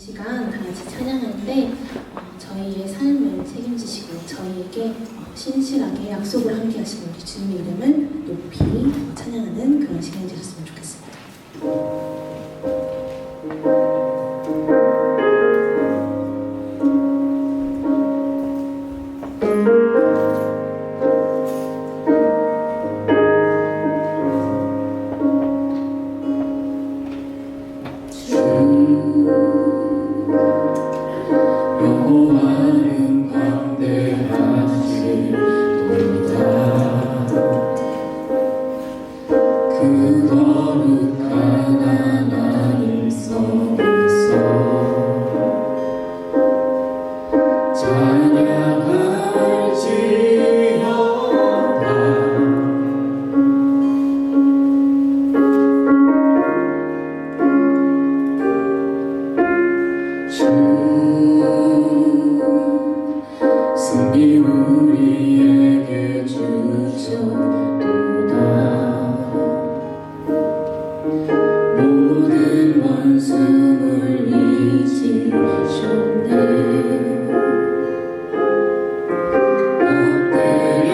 시간 다 같이 찬양할 때 저희의 삶을 책임지시고 저희에게 신실하게 약속을 함께 하시는 우리 주님의 이름을 높이 찬양하는 그런 시간이 되셨으면 좋겠습니다. 여호와는 광대하시도다. 그 거룩한 하나님 성에서 찬양할지어다. 승리 우리에게 주셨도다. 모든 원수 물리치셨네. 엎드려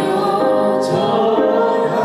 절하세.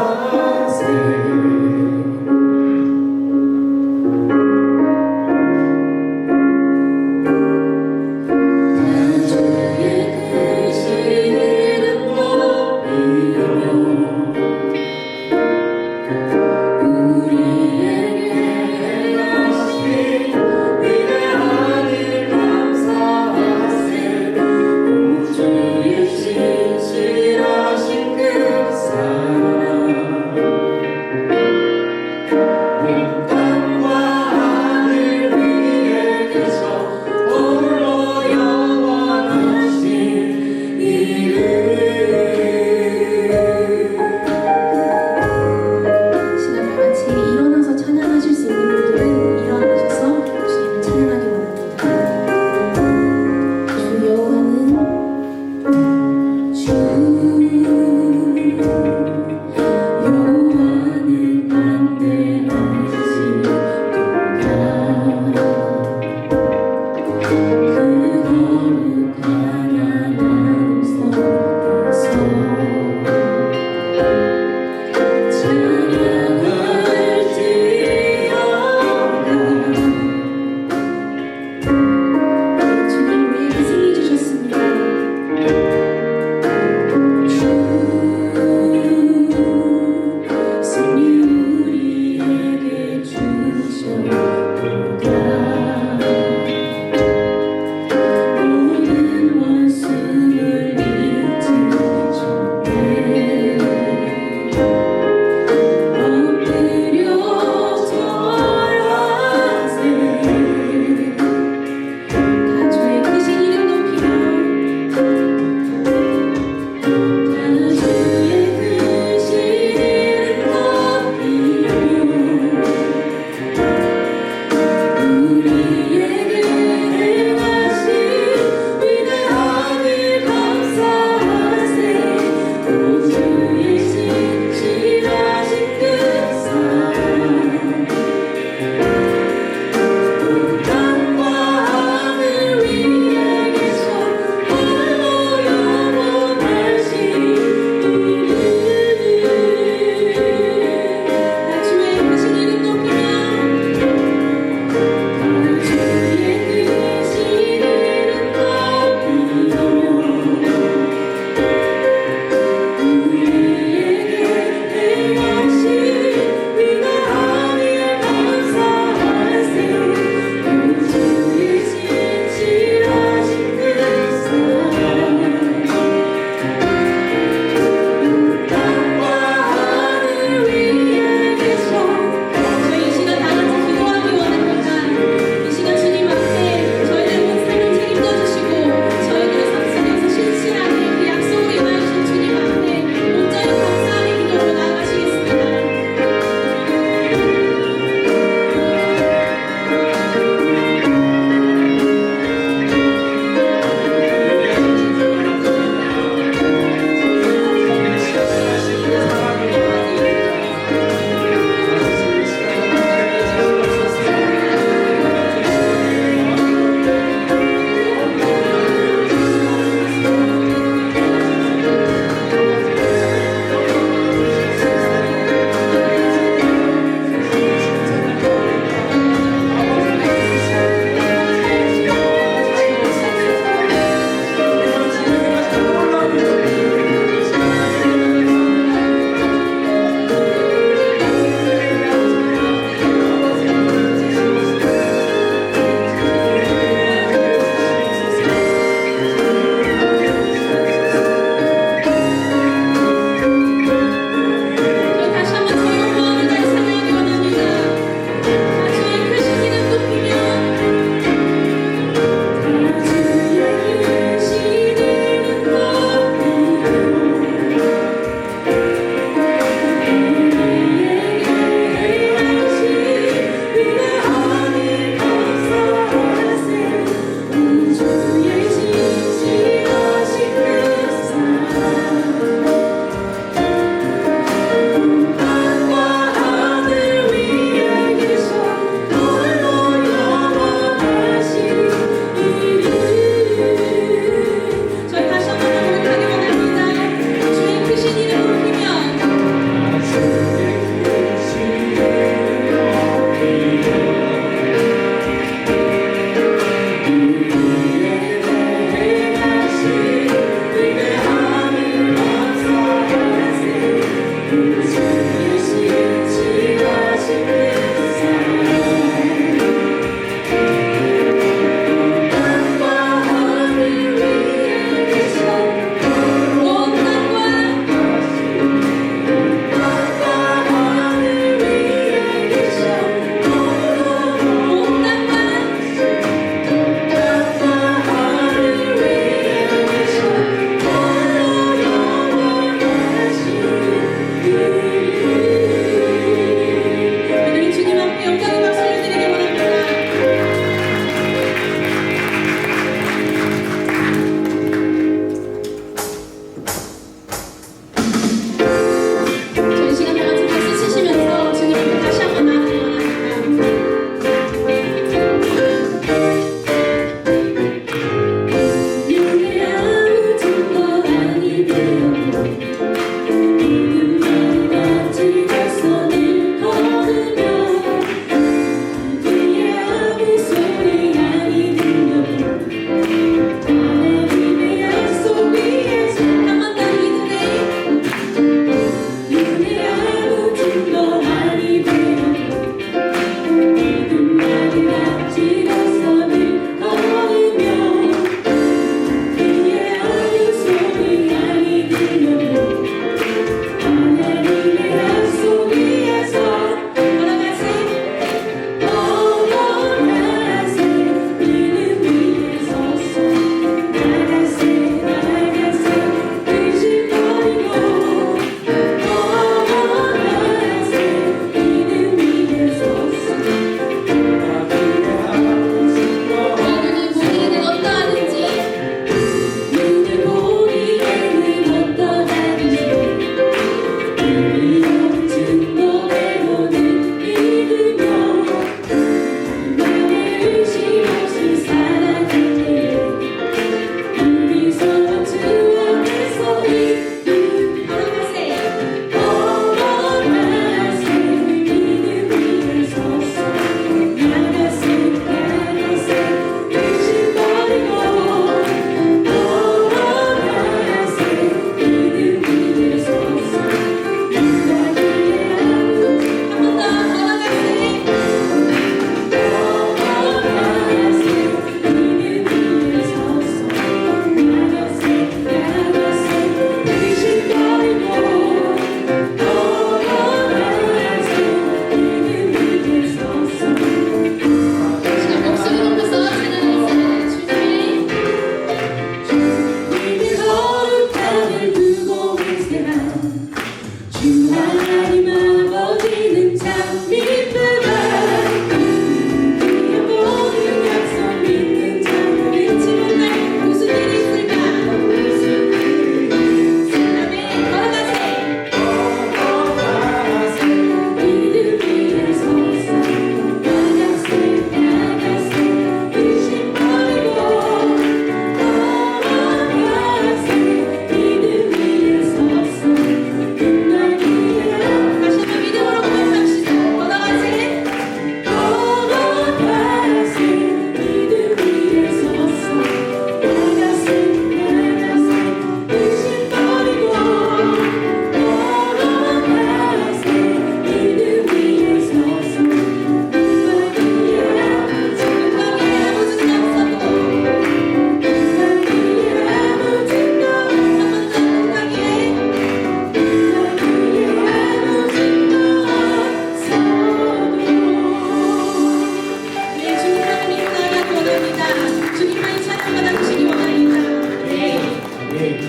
네.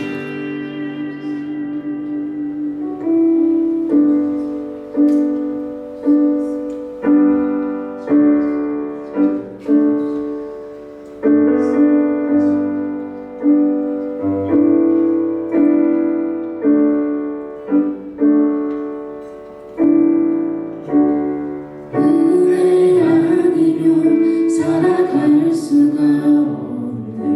은혜 아니면 살아갈 수가 없네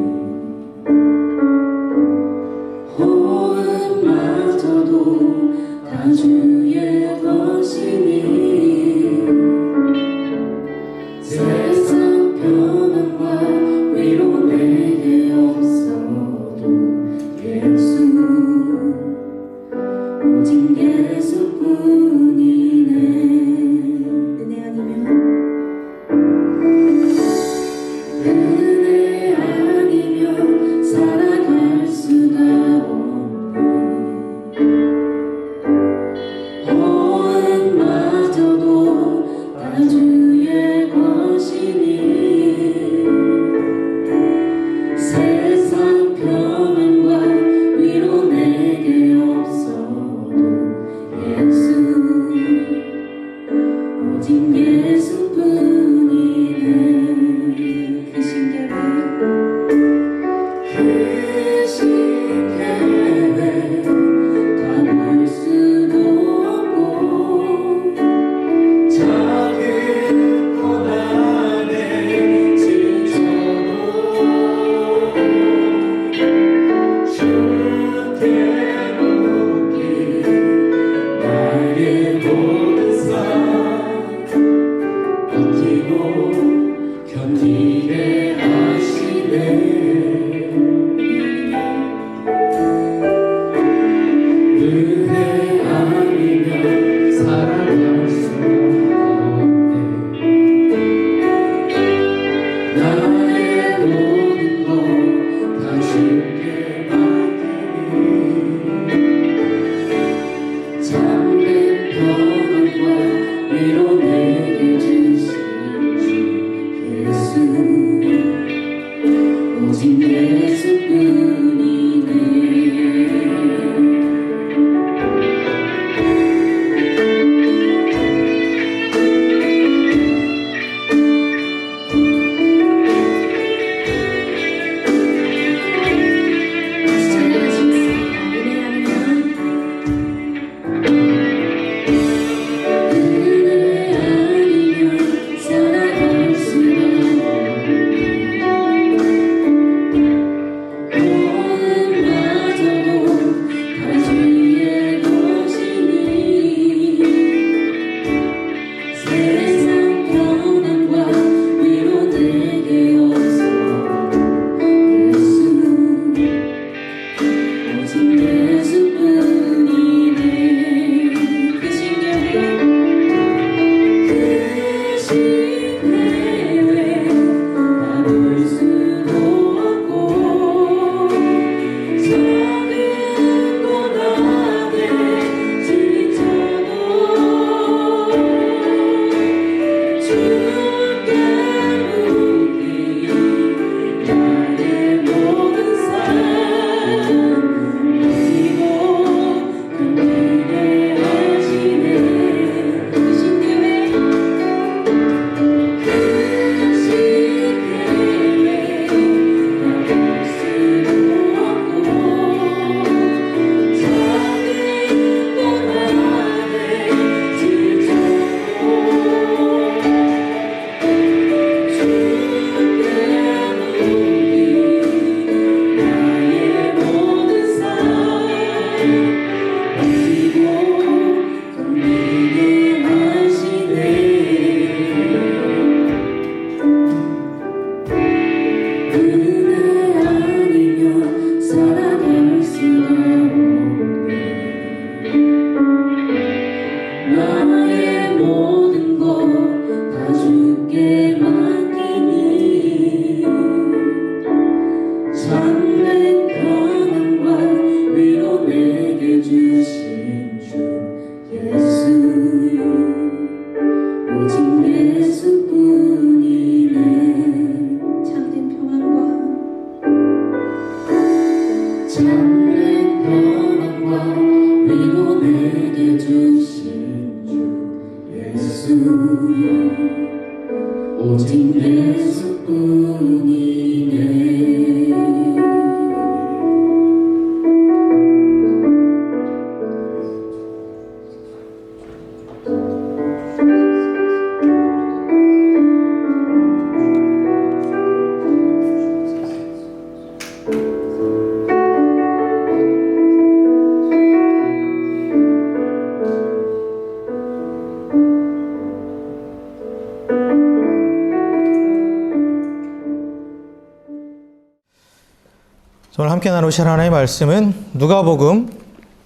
오늘 함께 나누실 하나님의 말씀은 누가복음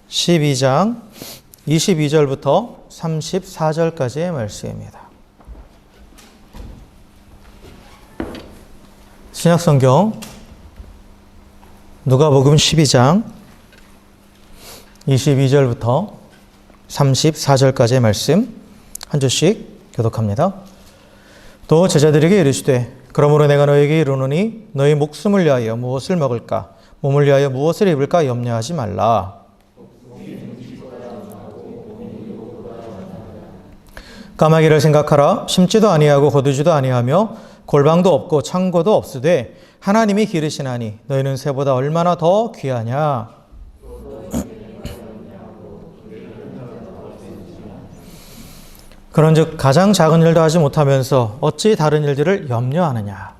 12장 22절부터 34절까지의 말씀입니다. 신약성경 누가복음 12장 22절부터 34절까지의 말씀 한 줄씩 교독합니다. 또 제자들에게 이르시되 그러므로 내가 너에게 이르노니 너희 목숨을 위하여 무엇을 먹을까 몸을 위하여 무엇을 입을까 염려하지 말라. 까마귀를 생각하라. 심지도 아니하고 거두지도 아니하며 골방도 없고 창고도 없으되 하나님이 기르시나니 너희는 새보다 얼마나 더 귀하냐. 그런즉 가장 작은 일도 하지 못하면서 어찌 다른 일들을 염려하느냐.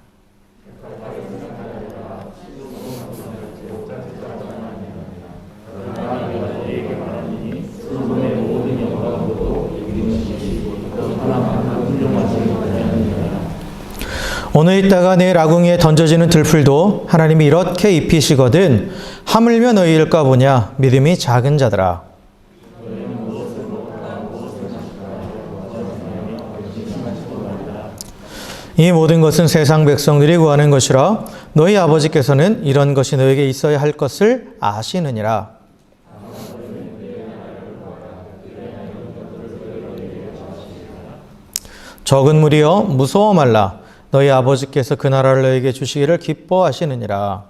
오늘 있다가 내일 아궁이에 던져지는 들풀도 하나님이 이렇게 입히시거든 하물며 너희일까 보냐. 믿음이 작은 자들아. 이 모든 것은 세상 백성들이 구하는 것이라 너희 아버지께서는 이런 것이 너에게 있어야 할 것을 아시느니라. 적은 무리여 무서워 말라. 너희 아버지께서 그 나라를 너에게 주시기를 기뻐하시느니라.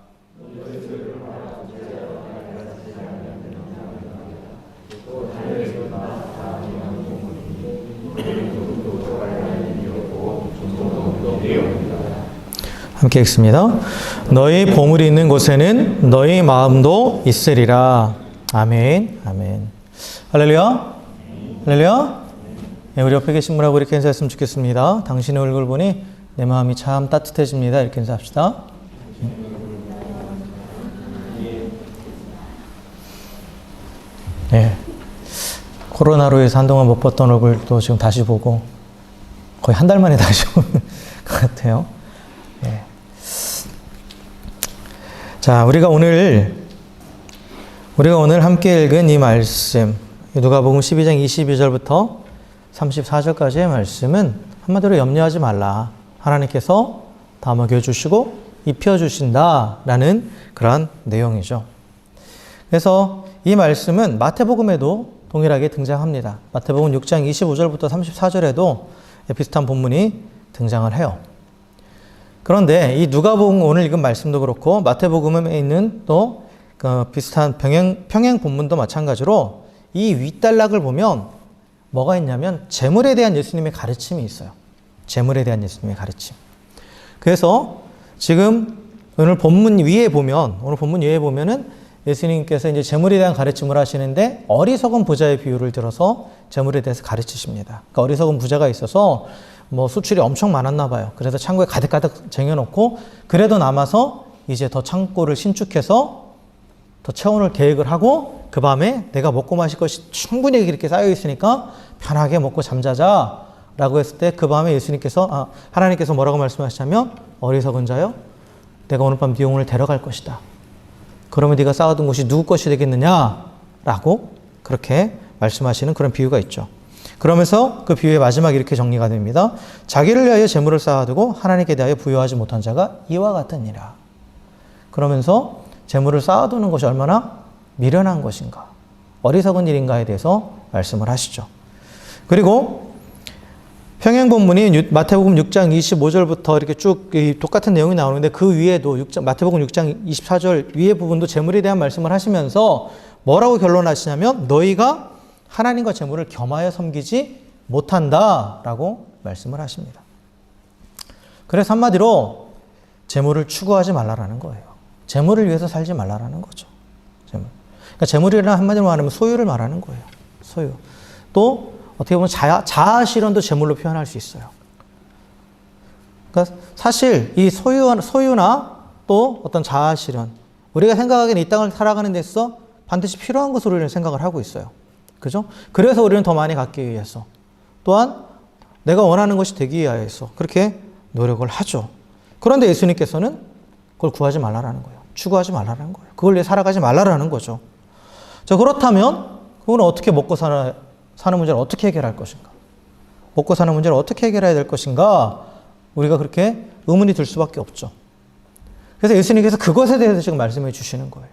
함께 읽습니다. 너희 보물이 있는 곳에는 너희 마음도 있으리라. 아멘. 아멘. 할렐루야. 할렐루야. 네, 우리 옆에 계신 분하고 이렇게 인사했으면 좋겠습니다. 당신의 얼굴 보니 내 마음이 참 따뜻해집니다. 이렇게 인사합시다. 네. 코로나로 해서 한동안 못 봤던 얼굴도 지금 다시 보고 거의 한 달 만에 다시 보는 것 같아요. 네. 자, 우리가 오늘 함께 읽은 이 말씀, 누가복음 12장 22절부터 34절까지의 말씀은 한마디로 염려하지 말라. 하나님께서 다 먹여주시고 입혀주신다라는 그런 내용이죠. 그래서 이 말씀은 마태복음에도 동일하게 등장합니다. 마태복음 6장 25절부터 34절에도 비슷한 본문이 등장을 해요. 그런데 이 누가복음 오늘 읽은 말씀도 그렇고 마태복음에 있는 또 비슷한 평행 본문도 마찬가지로 이 윗단락을 보면 뭐가 있냐면 재물에 대한 예수님의 가르침이 있어요. 재물에 대한 예수님의 가르침. 그래서 지금 오늘 본문 위에 보면은 예수님께서 이제 재물에 대한 가르침을 하시는데 어리석은 부자의 비유를 들어서 재물에 대해서 가르치십니다. 그러니까 어리석은 부자가 있어서 뭐 수출이 엄청 많았나 봐요. 그래서 창고에 가득가득 쟁여놓고 그래도 남아서 이제 더 창고를 신축해서 더 채워놓을 계획을 하고 그 밤에 내가 먹고 마실 것이 충분히 이렇게 쌓여 있으니까 편하게 먹고 잠자자 라고 했을 때 그 밤에 하나님께서 뭐라고 말씀하시냐면 어리석은 자여 내가 오늘 밤 네 영혼을 데려갈 것이다. 그러면 네가 쌓아둔 것이 누구 것이 되겠느냐 라고 그렇게 말씀하시는 그런 비유가 있죠. 그러면서 그 비유의 마지막에 이렇게 정리가 됩니다. 자기를 위하여 재물을 쌓아두고 하나님께 대하여 부여하지 못한 자가 이와 같으니라. 그러면서 재물을 쌓아두는 것이 얼마나 미련한 것인가, 어리석은 일인가에 대해서 말씀을 하시죠. 그리고 평행 본문이 마태복음 6장 25절부터 이렇게 쭉 똑같은 내용이 나오는데 그 위에도 마태복음 6장 24절 위에 부분도 재물에 대한 말씀을 하시면서 뭐라고 결론하시냐면 너희가 하나님과 재물을 겸하여 섬기지 못한다라고 말씀을 하십니다. 그래서 한마디로 재물을 추구하지 말라라는 거예요. 재물을 위해서 살지 말라라는 거죠. 재물. 그러니까 재물이라는 한마디로 말하면 소유를 말하는 거예요. 소유. 또 어떻게 보면 자아실현도 재물로 표현할 수 있어요. 그러니까 사실 이 소유나 또 어떤 자아실현, 우리가 생각하기에는 이 땅을 살아가는 데서 반드시 필요한 것으로 우리는 생각을 하고 있어요. 그죠? 그래서 우리는 더 많이 갖기 위해서, 또한 내가 원하는 것이 되기 위하여서 그렇게 노력을 하죠. 그런데 예수님께서는 그걸 구하지 말라라는 거예요. 추구하지 말라는 거예요. 그걸 위해 살아가지 말라라는 거죠. 자, 그렇다면 그건 어떻게 먹고 사는 문제를 어떻게 해결할 것인가? 먹고 사는 문제를 어떻게 해결해야 될 것인가? 우리가 그렇게 의문이 들 수밖에 없죠. 그래서 예수님께서 그것에 대해서 지금 말씀해 주시는 거예요.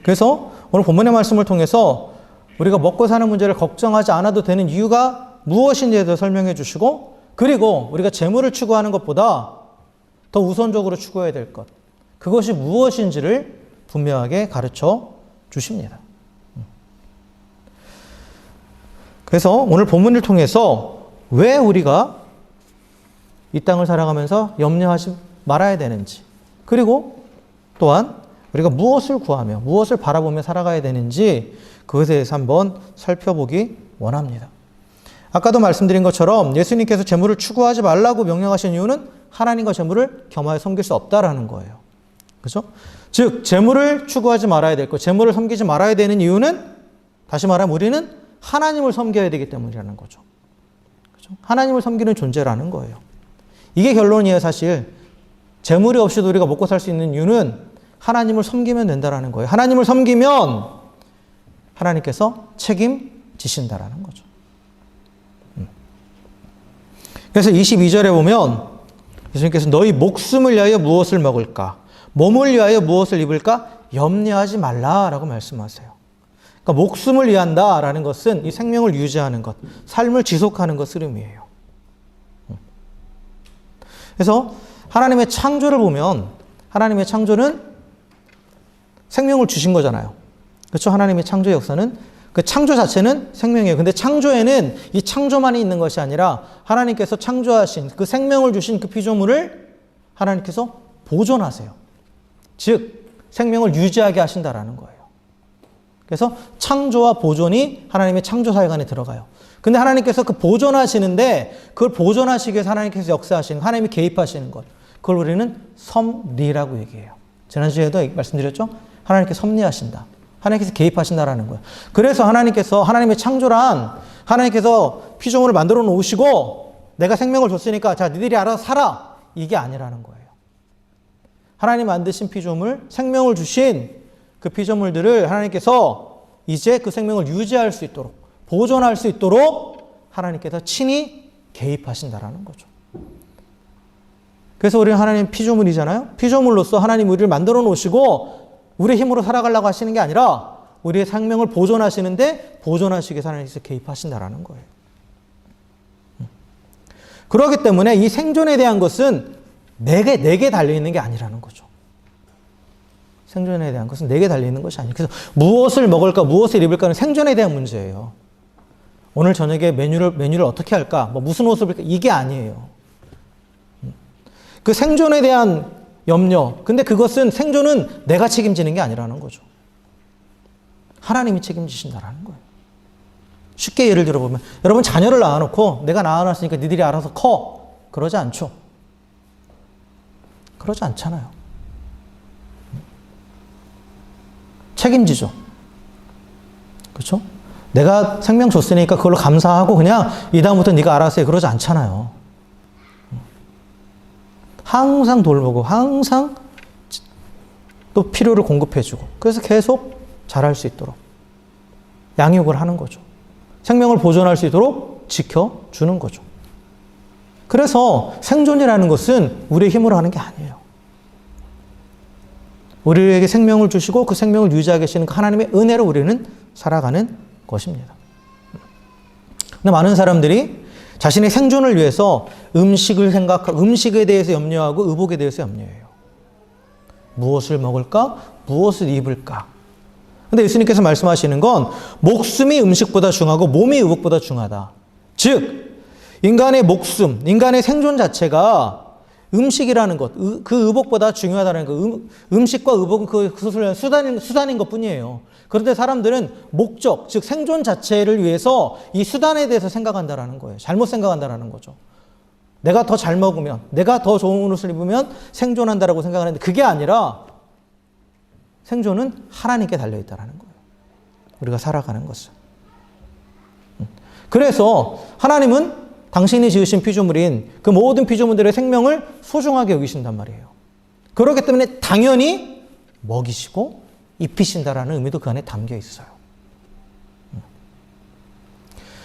그래서 오늘 본문의 말씀을 통해서 우리가 먹고 사는 문제를 걱정하지 않아도 되는 이유가 무엇인지에 대해서 설명해 주시고, 그리고 우리가 재물을 추구하는 것보다 더 우선적으로 추구해야 될 것, 그것이 무엇인지를 분명하게 가르쳐 주십니다. 그래서 오늘 본문을 통해서 왜 우리가 이 땅을 살아가면서 염려하지 말아야 되는지, 그리고 또한 우리가 무엇을 구하며 무엇을 바라보며 살아가야 되는지 그것에 대해서 한번 살펴보기 원합니다. 아까도 말씀드린 것처럼 예수님께서 재물을 추구하지 말라고 명령하신 이유는 하나님과 재물을 겸하여 섬길 수 없다라는 거예요. 그렇죠? 즉 재물을 추구하지 말아야 될 것, 재물을 섬기지 말아야 되는 이유는, 다시 말하면 우리는 하나님을 섬겨야 되기 때문이라는 거죠. 그렇죠? 하나님을 섬기는 존재라는 거예요. 이게 결론이에요. 사실 재물이 없이도 우리가 먹고 살 수 있는 이유는 하나님을 섬기면 된다라는 거예요. 하나님을 섬기면 하나님께서 책임지신다라는 거죠. 그래서 22절에 보면 예수님께서 너희 목숨을 위하여 무엇을 먹을까? 몸을 위하여 무엇을 입을까? 염려하지 말라라고 말씀하세요. 그러니까 목숨을 위한다라는 것은 이 생명을 유지하는 것, 삶을 지속하는 것을 의미해요. 그래서 하나님의 창조를 보면 하나님의 창조는 생명을 주신 거잖아요. 그렇죠? 하나님의 창조 역사는 그 창조 자체는 생명이에요. 근데 창조에는 이 창조만이 있는 것이 아니라 하나님께서 창조하신 그 생명을 주신 그 피조물을 하나님께서 보존하세요. 즉 생명을 유지하게 하신다라는 거예요. 그래서 창조와 보존이 하나님의 창조사역 안에 들어가요. 근데 하나님께서 그 보존하시는데 그걸 보존하시기 위해서 하나님께서 역사하시는, 하나님이 개입하시는 것, 그걸 우리는 섭리라고 얘기해요. 지난주에도 말씀드렸죠? 하나님께서 섭리하신다. 하나님께서 개입하신다라는 거예요. 그래서 하나님의 창조란, 하나님께서 피조물을 만들어 놓으시고 내가 생명을 줬으니까 자 니들이 알아서 살아, 이게 아니라는 거예요. 하나님 만드신 피조물, 생명을 주신 그 피조물들을 하나님께서 이제 그 생명을 유지할 수 있도록, 보존할 수 있도록 하나님께서 친히 개입하신다라는 거죠. 그래서 우리는 하나님 피조물이잖아요. 피조물로서 하나님 우리를 만들어 놓으시고 우리의 힘으로 살아가려고 하시는 게 아니라 우리의 생명을 보존하시는데 보존하시기 위해서 하나님께서 개입하신다라는 거예요. 그렇기 때문에 이 생존에 대한 것은 내게 달려있는 게 아니라는 거죠. 생존에 대한 것은 내게 달려있는 것이 아니에요. 그래서 무엇을 먹을까, 무엇을 입을까는 생존에 대한 문제예요. 오늘 저녁에 메뉴를 어떻게 할까, 무슨 옷을 입을까, 이게 아니에요. 그 생존에 대한 염려. 근데 그것은 생존은 내가 책임지는 게 아니라는 거죠. 하나님이 책임지신다라는 거예요. 쉽게 예를 들어보면 여러분 자녀를 낳아놓고 내가 낳아놨으니까 니들이 알아서 커. 그러지 않죠. 그러지 않잖아요. 책임지죠. 그렇죠? 내가 생명 줬으니까 그걸로 감사하고 그냥 이 다음부터 네가 알아서 해. 그러지 않잖아요. 항상 돌보고 항상 또 필요를 공급해주고 그래서 계속 자랄 수 있도록 양육을 하는 거죠. 생명을 보존할 수 있도록 지켜주는 거죠. 그래서 생존이라는 것은 우리의 힘으로 하는 게 아니에요. 우리에게 생명을 주시고 그 생명을 유지하게 하시는 그 하나님의 은혜로 우리는 살아가는 것입니다. 근데 많은 사람들이 자신의 생존을 위해서 음식에 대해서 염려하고 의복에 대해서 염려해요. 무엇을 먹을까? 무엇을 입을까? 근데 예수님께서 말씀하시는 건 목숨이 음식보다 중요하고 몸이 의복보다 중요하다. 즉 인간의 목숨, 인간의 생존 자체가 음식이라는 것, 그 의복보다 중요하다는 것. 음식과 의복은 그 수단인 것 뿐이에요. 그런데 사람들은 목적, 즉 생존 자체를 위해서 이 수단에 대해서 생각한다라는 거예요. 잘못 생각한다라는 거죠. 내가 더 잘 먹으면, 내가 더 좋은 옷을 입으면 생존한다라고 생각하는데 그게 아니라 생존은 하나님께 달려있다라는 거예요. 우리가 살아가는 것은. 그래서 하나님은 당신이 지으신 피조물인 그 모든 피조물들의 생명을 소중하게 여기신단 말이에요. 그렇기 때문에 당연히 먹이시고 입히신다라는 의미도 그 안에 담겨 있어요.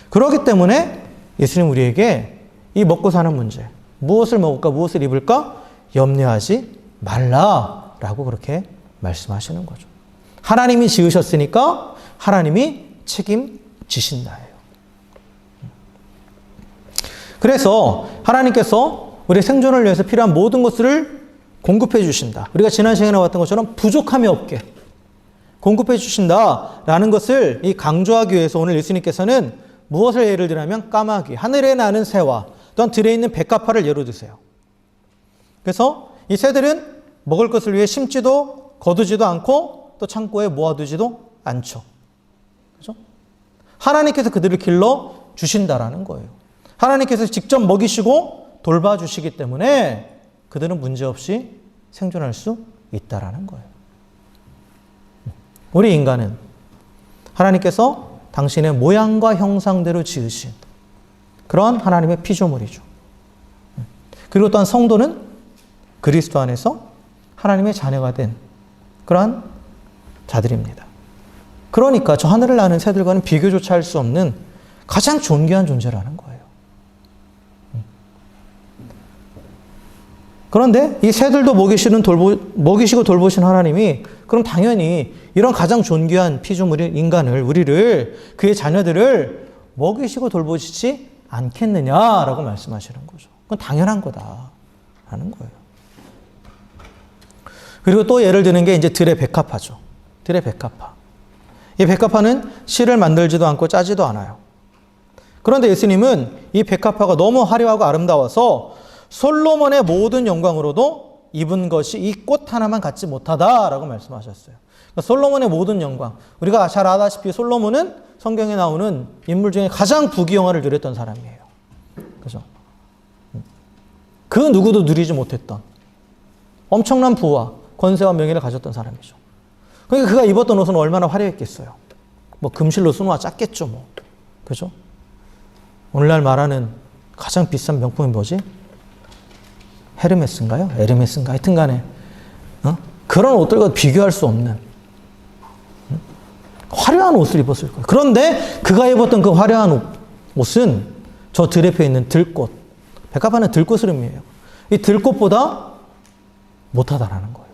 그렇기 때문에 예수님 우리에게 이 먹고 사는 문제, 무엇을 먹을까, 무엇을 입을까 염려하지 말라라고 그렇게 말씀하시는 거죠. 하나님이 지으셨으니까 하나님이 책임지신다예요. 그래서 하나님께서 우리의 생존을 위해서 필요한 모든 것을 공급해 주신다. 우리가 지난 시간에 봤던 것처럼 부족함이 없게 공급해 주신다라는 것을 이 강조하기 위해서 오늘 예수님께서는 무엇을 예를 들냐면 까마귀, 하늘에 나는 새와 또한 들에 있는 백합화를 예로 드세요. 그래서 이 새들은 먹을 것을 위해 심지도 거두지도 않고 또 창고에 모아두지도 않죠. 그죠? 하나님께서 그들을 길러 주신다라는 거예요. 하나님께서 직접 먹이시고 돌봐주시기 때문에 그들은 문제없이 생존할 수 있다라는 거예요. 우리 인간은 하나님께서 당신의 모양과 형상대로 지으신 그런 하나님의 피조물이죠. 그리고 또한 성도는 그리스도 안에서 하나님의 자녀가 된 그러한 자들입니다. 그러니까 저 하늘을 나는 새들과는 비교조차 할 수 없는 가장 존귀한 존재라는 거예요. 그런데 이 새들도 먹이시고 돌보신 하나님이 그럼 당연히 이런 가장 존귀한 피조물인 인간을, 우리를, 그의 자녀들을 먹이시고 돌보시지 않겠느냐라고 말씀하시는 거죠. 그건 당연한 거다라는 거예요. 그리고 또 예를 드는 게 이제 들의 백합화죠. 들의 백합화. 이 백합화는 실을 만들지도 않고 짜지도 않아요. 그런데 예수님은 이 백합화가 너무 화려하고 아름다워서 솔로몬의 모든 영광으로도 입은 것이 이 꽃 하나만 갖지 못하다라고 말씀하셨어요. 그러니까 솔로몬의 모든 영광. 우리가 잘 아다시피 솔로몬은 성경에 나오는 인물 중에 가장 부귀영화를 누렸던 사람이에요. 그죠? 그 누구도 누리지 못했던 엄청난 부와 권세와 명예를 가졌던 사람이죠. 그러니까 그가 입었던 옷은 얼마나 화려했겠어요. 뭐 금실로 수놓아 짰겠죠, 뭐. 그죠? 오늘날 말하는 가장 비싼 명품이 뭐지? 헤르메스인가요? 에르메스인가? 하여튼 간에 그런 옷들과 비교할 수 없는 화려한 옷을 입었을 거예요. 그런데 그가 입었던 그 화려한 옷은 저 들에 펴 있는 들꽃, 백합화는 들꽃을 의미해요. 이 들꽃보다 못하다라는 거예요.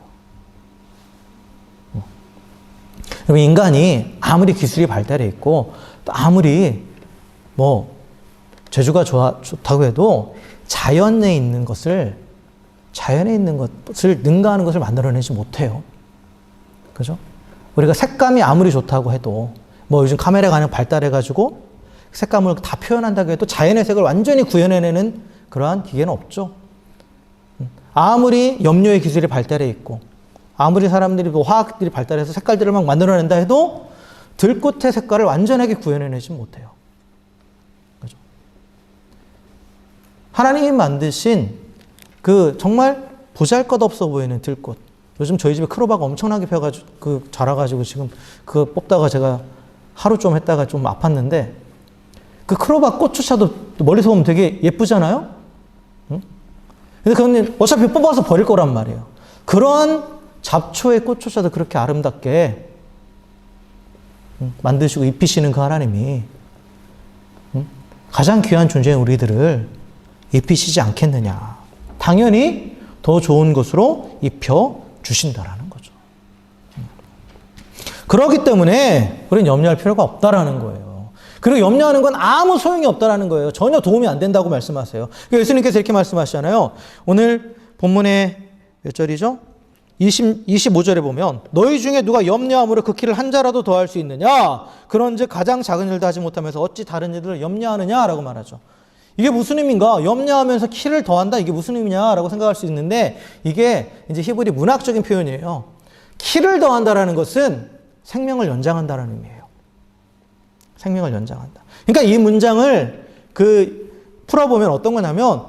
그럼 인간이 아무리 기술이 발달해 있고 또 아무리 뭐 재주가 좋다고 해도 자연에 있는 것을 능가하는 것을 만들어내지 못해요. 그죠? 우리가 색감이 아무리 좋다고 해도 뭐 요즘 카메라가 그냥 발달해가지고 색감을 다 표현한다고 해도 자연의 색을 완전히 구현해내는 그러한 기계는 없죠. 아무리 염료의 기술이 발달해 있고 아무리 사람들이 뭐 화학들이 발달해서 색깔들을 막 만들어낸다 해도 들꽃의 색깔을 완전하게 구현해내지 못해요. 그죠? 하나님이 만드신 그 정말 보잘것없어 보이는 들꽃. 요즘 저희 집에 크로바가 엄청나게 펴가지고 자라가지고 지금 그거 뽑다가 제가 하루 좀 했다가 좀 아팠는데 그 크로바 꽃조차도 멀리서 보면 되게 예쁘잖아요. 응? 근데 그건 어차피 뽑아서 버릴 거란 말이에요. 그런 잡초의 꽃조차도 그렇게 아름답게 만드시고 입히시는 그 하나님이 가장 귀한 존재인 우리들을 입히시지 않겠느냐. 당연히 더 좋은 것으로 입혀 주신다라는 거죠. 그렇기 때문에 우리는 염려할 필요가 없다라는 거예요. 그리고 염려하는 건 아무 소용이 없다라는 거예요. 전혀 도움이 안 된다고 말씀하세요. 예수님께서 이렇게 말씀하시잖아요. 오늘 본문의 몇 절이죠? 25절에 보면 너희 중에 누가 염려함으로 그 키를 한 자라도 더할 수 있느냐? 그런즉 가장 작은 일도 하지 못하면서 어찌 다른 일들을 염려하느냐라고 말하죠. 이게 무슨 의미인가? 염려하면서 키를 더한다? 이게 무슨 의미냐라고 생각할 수 있는데 이게 이제 히브리 문학적인 표현이에요. 키를 더한다라는 것은 생명을 연장한다라는 의미예요. 생명을 연장한다. 그러니까 이 문장을 풀어보면 어떤 거냐면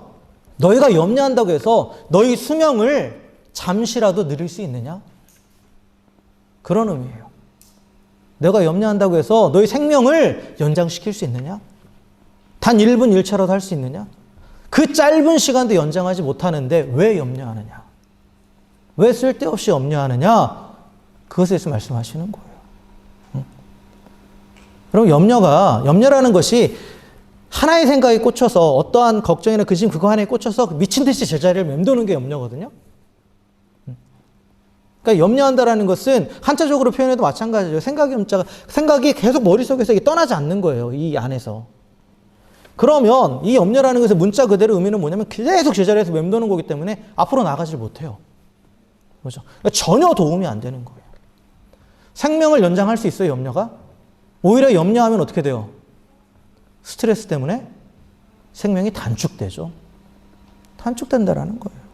너희가 염려한다고 해서 너희 수명을 잠시라도 늘릴 수 있느냐? 그런 의미예요. 내가 염려한다고 해서 너희 생명을 연장시킬 수 있느냐? 단 1분 1차라도 할 수 있느냐? 그 짧은 시간도 연장하지 못하는데 왜 염려하느냐? 왜 쓸데없이 염려하느냐? 그것에 대해서 말씀하시는 거예요. 그럼 염려라는 것이 하나의 생각에 꽂혀서 어떠한 걱정이나 근심 그거 하나에 꽂혀서 미친 듯이 제자리를 맴도는 게 염려거든요. 그러니까 염려한다라는 것은 한자적으로 표현해도 마찬가지죠. 생각이 계속 머릿속에서 떠나지 않는 거예요. 이 안에서. 그러면 이 염려라는 것의 문자 그대로 의미는 뭐냐면 계속 제자리에서 맴도는 거기 때문에 앞으로 나가질 못해요. 그렇죠? 그러니까 전혀 도움이 안 되는 거예요. 생명을 연장할 수 있어요, 염려가? 오히려 염려하면 어떻게 돼요? 스트레스 때문에 생명이 단축되죠. 단축된다라는 거예요.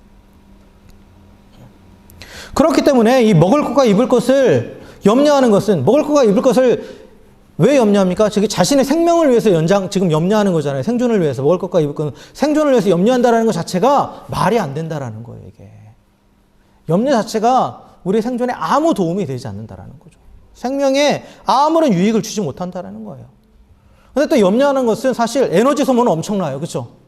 그렇기 때문에 이 먹을 것과 입을 것을 염려하는 것은 먹을 것과 입을 것을 왜 염려합니까? 자신의 생명을 위해서 지금 염려하는 거잖아요. 생존을 위해서 먹을 것과 입을 것은 생존을 위해서 염려한다는 것 자체가 말이 안 된다라는 거예요. 이게 염려 자체가 우리의 생존에 아무 도움이 되지 않는다라는 거죠. 생명에 아무런 유익을 주지 못한다라는 거예요. 그런데 또 염려하는 것은 사실 에너지 소모는 엄청나요. 그렇죠?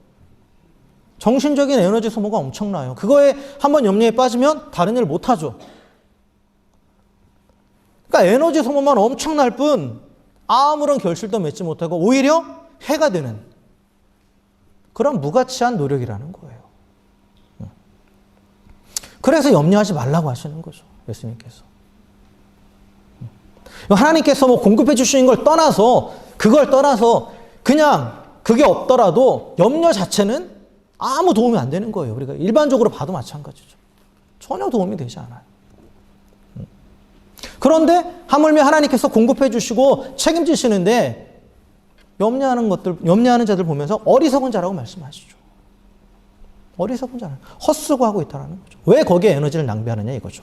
정신적인 에너지 소모가 엄청나요. 그거에 한번 염려에 빠지면 다른 일을 못하죠. 그러니까 에너지 소모만 엄청날 뿐 아무런 결실도 맺지 못하고 오히려 해가 되는 그런 무가치한 노력이라는 거예요. 그래서 염려하지 말라고 하시는 거죠. 예수님께서. 하나님께서 뭐 공급해 주시는 걸 떠나서 그냥 그게 없더라도 염려 자체는 아무 도움이 안 되는 거예요. 우리가 일반적으로 봐도 마찬가지죠. 전혀 도움이 되지 않아요. 그런데 하물며 하나님께서 공급해 주시고 책임지시는데 염려하는 자들 보면서 어리석은 자라고 말씀하시죠. 어리석은 자는 헛수고하고 있다는 거죠. 왜 거기에 에너지를 낭비하느냐 이거죠.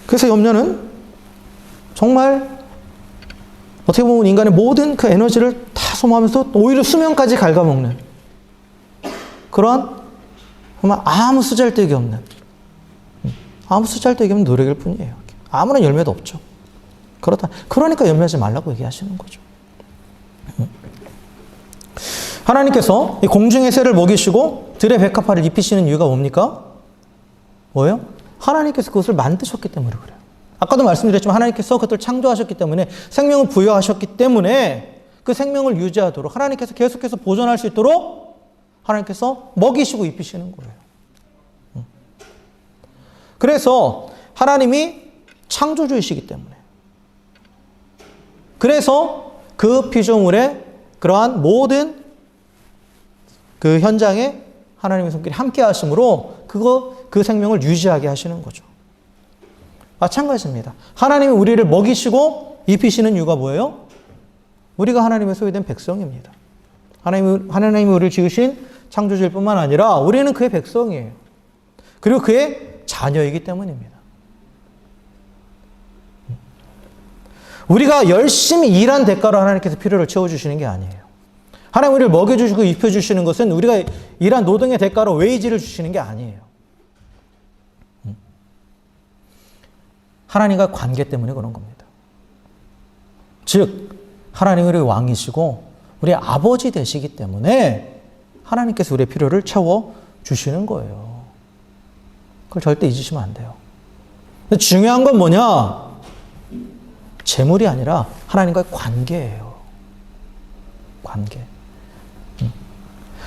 그래서 염려는 정말 어떻게 보면 인간의 모든 그 에너지를 다 소모하면서 오히려 수명까지 갉아먹는 그런 정말 아무 쓰잘데기 없는 노력일 뿐이에요. 아무런 열매도 없죠. 그러니까 염려하지 말라고 얘기하시는 거죠. 하나님께서 이 공중의 새를 먹이시고 들의 백합화를 입히시는 이유가 뭡니까? 뭐예요? 하나님께서 그것을 만드셨기 때문에 그래요. 아까도 말씀드렸지만 하나님께서 그것을 창조하셨기 때문에 생명을 부여하셨기 때문에 그 생명을 유지하도록 하나님께서 계속해서 보존할 수 있도록 하나님께서 먹이시고 입히시는 거예요. 그래서 하나님이 창조주이시기 때문에 그래서 그 피조물의 그러한 모든 그 현장에 하나님의 손길이 함께 하심으로 그 생명을 유지하게 하시는 거죠. 마찬가지입니다. 하나님이 우리를 먹이시고 입히시는 이유가 뭐예요? 우리가 하나님의 소유된 백성입니다. 하나님이 우리를 지으신 창조주일 뿐만 아니라 우리는 그의 백성이에요. 그리고 그의 자녀이기 때문입니다. 우리가 열심히 일한 대가로 하나님께서 필요를 채워주시는 게 아니에요. 하나님 우리를 먹여주시고 입혀주시는 것은 우리가 일한 노동의 대가로 웨이지를 주시는 게 아니에요. 하나님과 관계 때문에 그런 겁니다. 즉 하나님이 우리의 왕이시고 우리의 아버지 되시기 때문에 하나님께서 우리의 필요를 채워주시는 거예요. 그걸 절대 잊으시면 안 돼요. 근데 중요한 건 뭐냐? 재물이 아니라 하나님과의 관계예요. 관계.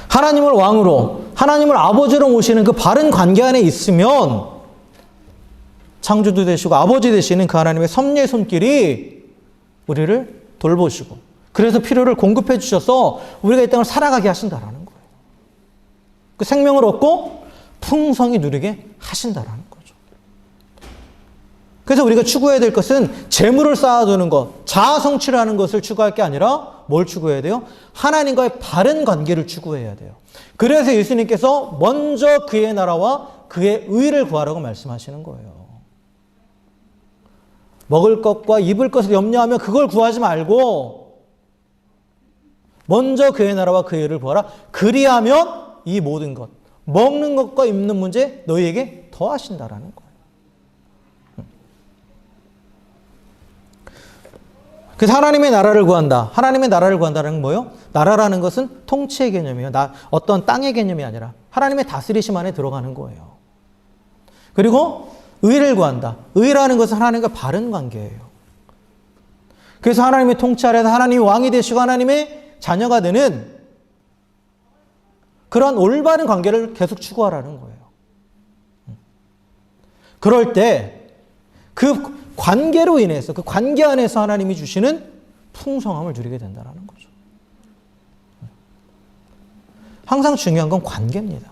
하나님을 왕으로, 하나님을 아버지로 모시는 그 바른 관계 안에 있으면 창조도 되시고 아버지 되시는 그 하나님의 섭리의 손길이 우리를 돌보시고 그래서 필요를 공급해 주셔서 우리가 이 땅을 살아가게 하신다라는 거예요. 그 생명을 얻고 풍성히 누리게 하신다라는 거죠. 그래서 우리가 추구해야 될 것은 재물을 쌓아두는 것, 자아 성취를 하는 것을 추구할 게 아니라 뭘 추구해야 돼요? 하나님과의 바른 관계를 추구해야 돼요. 그래서 예수님께서 먼저 그의 나라와 그의 의를 구하라고 말씀하시는 거예요. 먹을 것과 입을 것을 염려하며 그걸 구하지 말고 먼저 그의 나라와 그의 의를 구하라. 그리하면 이 모든 것, 먹는 것과 입는 문제 너희에게 더하신다라는 거예요. 그래서 하나님의 나라를 구한다. 하나님의 나라를 구한다는 건 뭐예요? 나라라는 것은 통치의 개념이에요. 어떤 땅의 개념이 아니라 하나님의 다스리심 안에 들어가는 거예요. 그리고 의를 구한다. 의라는 것은 하나님과 바른 관계예요. 그래서 하나님의 통치 아래서 하나님이 왕이 되시고 하나님의 자녀가 되는 그런 올바른 관계를 계속 추구하라는 거예요. 그럴 때 그 관계로 인해서 그 관계 안에서 하나님이 주시는 풍성함을 누리게 된다는 거죠. 항상 중요한 건 관계입니다.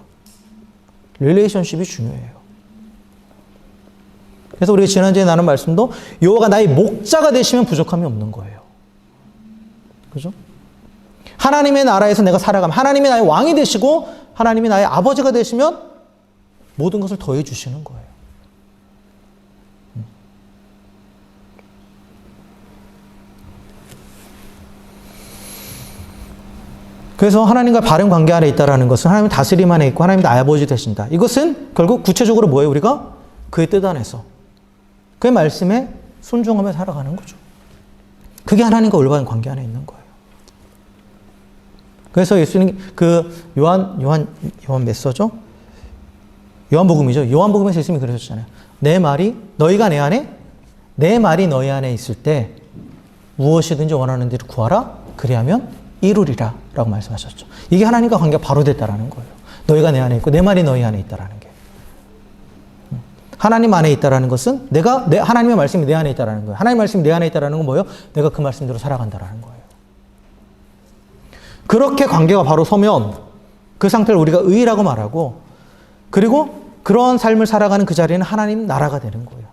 릴레이션십이 중요해요. 그래서 우리가 지난주에 나눈 말씀도 여호와가 나의 목자가 되시면 부족함이 없는 거예요. 그죠? 하나님의 나라에서 내가 살아가면 하나님이 나의 왕이 되시고 하나님이 나의 아버지가 되시면 모든 것을 더해 주시는 거예요. 그래서 하나님과 바른 관계 안에 있다는 것은 하나님 다스림 안에 있고 하나님 나의 아버지 되신다. 이것은 결국 구체적으로 뭐예요? 우리가 그의 뜻 안에서 그의 말씀에 순종하며 살아가는 거죠. 그게 하나님과 올바른 관계 안에 있는 거예요. 그래서 예수님 요한 몇 서죠? 요한복음이죠. 요한복음에서 예수님이 그러셨잖아요. 내 말이 너희가 내 안에 내 말이 너희 안에 있을 때 무엇이든지 원하는 대로 구하라. 그리하면 이루리라 라고 말씀하셨죠. 이게 하나님과 관계가 바로 됐다라는 거예요. 너희가 내 안에 있고 내 말이 너희 안에 있다라는 게. 하나님 안에 있다라는 것은 하나님의 말씀이 내 안에 있다라는 거예요. 하나님의 말씀이 내 안에 있다라는 건 뭐예요? 내가 그 말씀대로 살아간다라는 거예요. 그렇게 관계가 바로 서면 그 상태를 우리가 의라고 말하고 그리고 그런 삶을 살아가는 그 자리는 하나님 나라가 되는 거예요.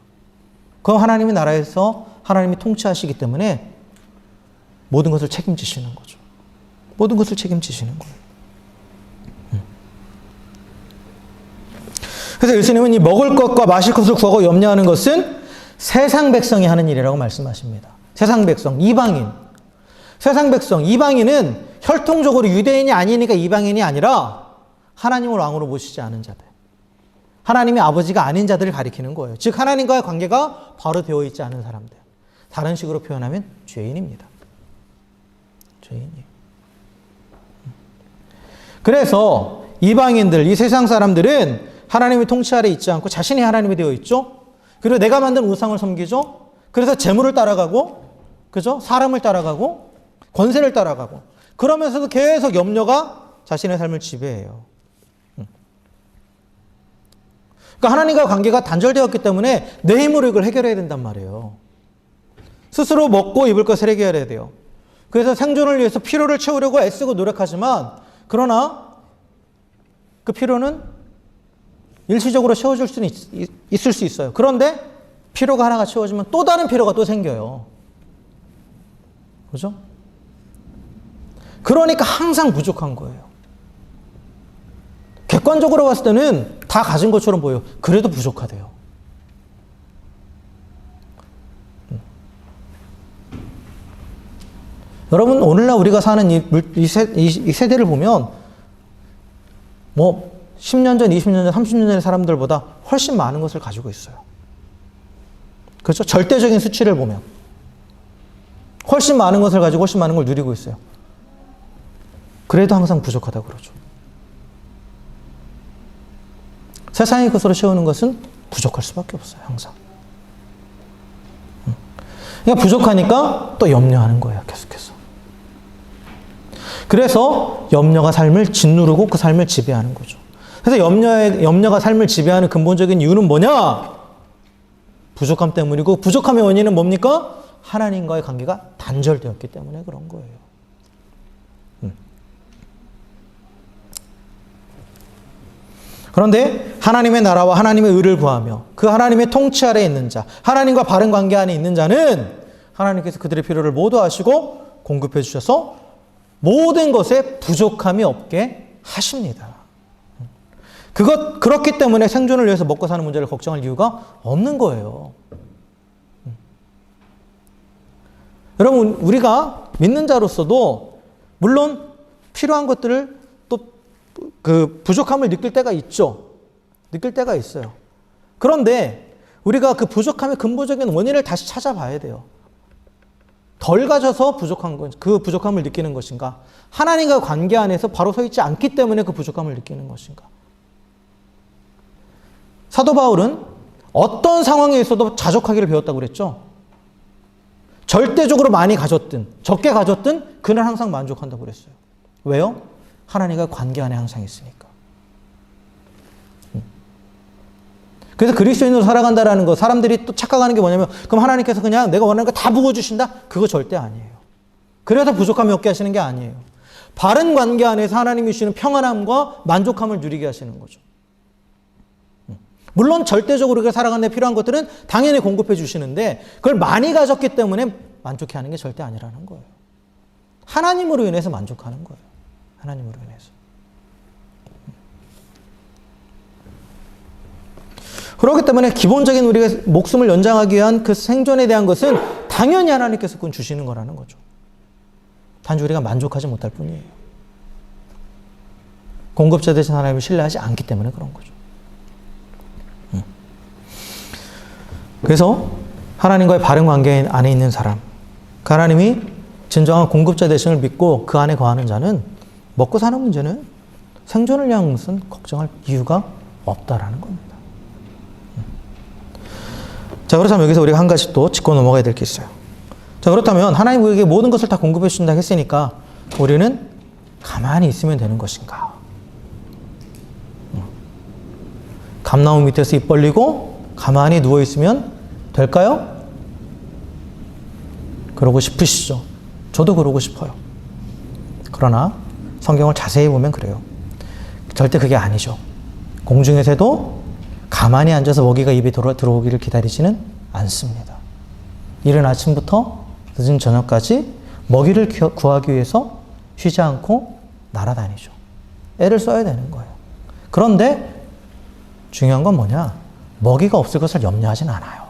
그 하나님의 나라에서 하나님이 통치하시기 때문에 모든 것을 책임지시는 거죠. 모든 것을 책임지시는 거예요. 그래서 예수님은 이 먹을 것과 마실 것을 구하고 염려하는 것은 세상 백성이 하는 일이라고 말씀하십니다. 세상 백성, 이방인. 세상 백성, 이방인은 혈통적으로 유대인이 아니니까 이방인이 아니라 하나님을 왕으로 모시지 않은 자들. 하나님의 아버지가 아닌 자들을 가리키는 거예요. 즉 하나님과의 관계가 바로 되어 있지 않은 사람들. 다른 식으로 표현하면 죄인입니다. 죄인이에요. 그래서 이방인들, 이 세상 사람들은 하나님의 통치 아래 있지 않고 자신이 하나님이 되어 있죠. 그리고 내가 만든 우상을 섬기죠. 그래서 재물을 따라가고, 그죠? 사람을 따라가고, 권세를 따라가고, 그러면서도 계속 염려가 자신의 삶을 지배해요. 그러니까 하나님과 관계가 단절되었기 때문에 내 힘으로 이걸 해결해야 된단 말이에요. 스스로 먹고 입을 것을 해결해야 돼요. 그래서 생존을 위해서 필요를 채우려고 애쓰고 노력하지만 그러나 그 필요는 일시적으로 채워줄 수는 있을 수 있어요. 그런데 필요가 하나가 채워지면 또 다른 필요가 또 생겨요. 그죠? 그러니까 항상 부족한 거예요. 객관적으로 봤을 때는 다 가진 것처럼 보여요. 그래도 부족하대요. 여러분, 오늘날 우리가 사는 이 세대를 보면, 10년 전, 20년 전, 30년 전의 사람들보다 훨씬 많은 것을 가지고 있어요. 그렇죠? 절대적인 수치를 보면. 훨씬 많은 것을 가지고 훨씬 많은 걸 누리고 있어요. 그래도 항상 부족하다고 그러죠. 세상의 것으로 채우는 것은 부족할 수밖에 없어요. 항상. 그러니까 부족하니까 또 염려하는 거예요. 계속해서. 그래서 염려가 삶을 짓누르고 그 삶을 지배하는 거죠. 그래서 염려가 삶을 지배하는 근본적인 이유는 뭐냐? 부족함 때문이고 부족함의 원인은 뭡니까? 하나님과의 관계가 단절되었기 때문에 그런 거예요. 그런데 하나님의 나라와 하나님의 의를 구하며 그 하나님의 통치 아래에 있는 자, 하나님과 바른 관계 안에 있는 자는 하나님께서 그들의 필요를 모두 아시고 공급해 주셔서 모든 것에 부족함이 없게 하십니다. 그렇기 때문에 생존을 위해서 먹고 사는 문제를 걱정할 이유가 없는 거예요. 여러분, 우리가 믿는 자로서도 물론 필요한 것들을 또 그 부족함을 느낄 때가 있죠. 느낄 때가 있어요. 그런데 우리가 그 부족함의 근본적인 원인을 다시 찾아봐야 돼요. 덜 가져서 그 부족함을 느끼는 것인가? 하나님과 관계 안에서 바로 서 있지 않기 때문에 그 부족함을 느끼는 것인가? 사도 바울은 어떤 상황에 있어도 자족하기를 배웠다고 그랬죠? 절대적으로 많이 가졌든 적게 가졌든 그는 항상 만족한다고 그랬어요. 왜요? 하나님과 관계 안에 항상 있으니까. 그래서 그리스도인으로 살아간다라는 거, 사람들이 또 착각하는 게 뭐냐면, 그럼 하나님께서 그냥 내가 원하는 거 다 부어주신다? 그거 절대 아니에요. 그래서 부족함이 없게 하시는 게 아니에요. 바른 관계 안에서 하나님이 주시는 평안함과 만족함을 누리게 하시는 거죠. 물론 절대적으로 우리가 살아가는 데 필요한 것들은 당연히 공급해 주시는데, 그걸 많이 가졌기 때문에 만족해 하는 게 절대 아니라는 거예요. 하나님으로 인해서 만족하는 거예요. 하나님으로 인해서. 그렇기 때문에 기본적인 우리가 목숨을 연장하기 위한 그 생존에 대한 것은 당연히 하나님께서 그건 주시는 거라는 거죠. 단지 우리가 만족하지 못할 뿐이에요. 공급자 되신 하나님을 신뢰하지 않기 때문에 그런 거죠. 그래서 하나님과의 바른 관계 안에 있는 사람, 그 하나님이 진정한 공급자 되심을 믿고 그 안에 거하는 자는 먹고 사는 문제는 생존을 위한 것은 걱정할 이유가 없다라는 겁니다. 자, 그렇다면 여기서 우리가 한 가지 또 짚고 넘어가야 될 게 있어요. 자, 그렇다면 하나님 우리에게 모든 것을 다 공급해 주신다 했으니까 우리는 가만히 있으면 되는 것인가? 감나무 밑에서 입 벌리고 가만히 누워 있으면 될까요? 그러고 싶으시죠? 저도 그러고 싶어요. 그러나 성경을 자세히 보면 그래요. 절대 그게 아니죠. 공중에서도 가만히 앉아서 먹이가 입에 들어오기를 기다리지는 않습니다. 이른 아침부터 늦은 저녁까지 먹이를 구하기 위해서 쉬지 않고 날아다니죠. 애를 써야 되는 거예요. 그런데 중요한 건 뭐냐? 먹이가 없을 것을 염려하진 않아요.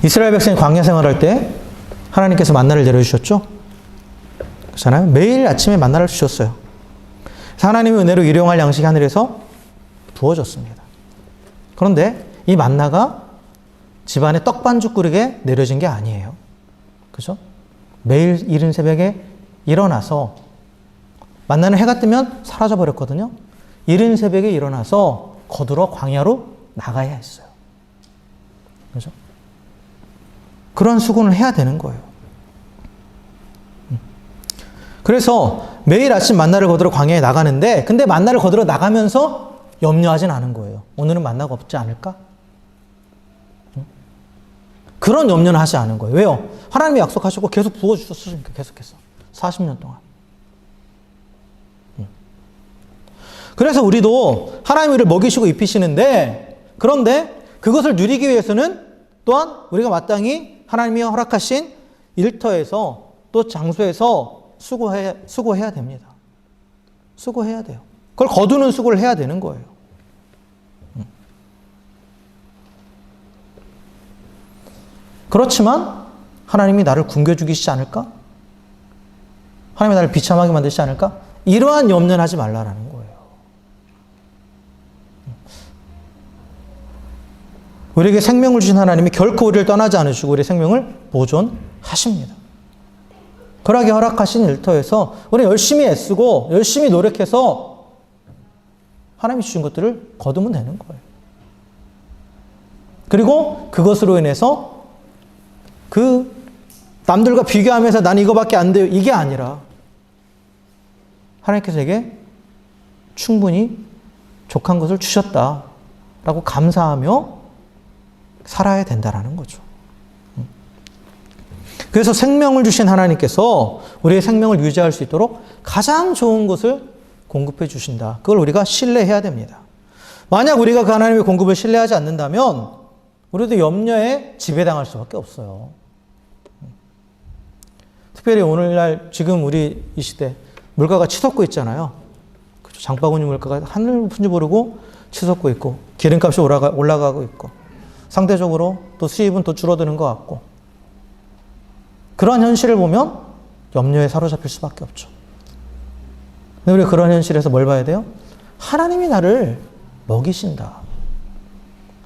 이스라엘 백성이 광야 생활할 때 하나님께서 만나를 내려주셨죠? 그렇잖아요. 매일 아침에 만나를 주셨어요. 하나님의 은혜로 일용할 양식이 하늘에서 부어졌습니다. 그런데 이 만나가 집안에 떡 반죽 그릇에 내려진 게 아니에요. 그죠? 매일 이른 새벽에 일어나서 만나는 해가 뜨면 사라져 버렸거든요. 이른 새벽에 일어나서 거두러 광야로 나가야 했어요. 그죠? 그런 수고를 해야 되는 거예요. 그래서 매일 아침 만나를 거두러 광야에 나가는데, 근데 만나를 거두러 나가면서 염려하진 않은 거예요. 오늘은 만나가 없지 않을까? 그런 염려는 하지 않은 거예요. 왜요? 하나님이 약속하시고 계속 부어주셨으니까 계속해서 40년 동안. 그래서 우리도 하나님이 우리를 먹이시고 입히시는데, 그런데 그것을 누리기 위해서는 또한 우리가 마땅히 하나님이 허락하신 일터에서 또 장소에서 수고해야 됩니다. 수고해야 돼요. 그걸 거두는 수고를 해야 되는 거예요. 그렇지만 하나님이 나를 굶겨 죽이시지 않을까? 하나님이 나를 비참하게 만드시지 않을까? 이러한 염려는 하지 말라라는 거예요. 우리에게 생명을 주신 하나님이 결코 우리를 떠나지 않으시고 우리의 생명을 보존하십니다. 그러하게 허락하신 일터에서 우리 열심히 애쓰고 열심히 노력해서 하나님이 주신 것들을 거두면 되는 거예요. 그리고 그것으로 인해서 그 남들과 비교하면서 난 이거밖에 안 돼요, 이게 아니라 하나님께서 에게 충분히 족한 것을 주셨다라고 감사하며 살아야 된다라는 거죠. 그래서 생명을 주신 하나님께서 우리의 생명을 유지할 수 있도록 가장 좋은 것을 공급해 주신다. 그걸 우리가 신뢰해야 됩니다. 만약 우리가 그 하나님의 공급을 신뢰하지 않는다면 우리도 염려에 지배당할 수밖에 없어요. 특별히 오늘날 지금 우리 이 시대 물가가 치솟고 있잖아요. 장바구니 물가가 하늘 높은지 모르고 치솟고 있고 기름값이 올라가고 있고 상대적으로 또 수입은 또 줄어드는 것 같고 그런 현실을 보면 염려에 사로잡힐 수밖에 없죠. 근데 우리가 그런 현실에서 뭘 봐야 돼요? 하나님이 나를 먹이신다.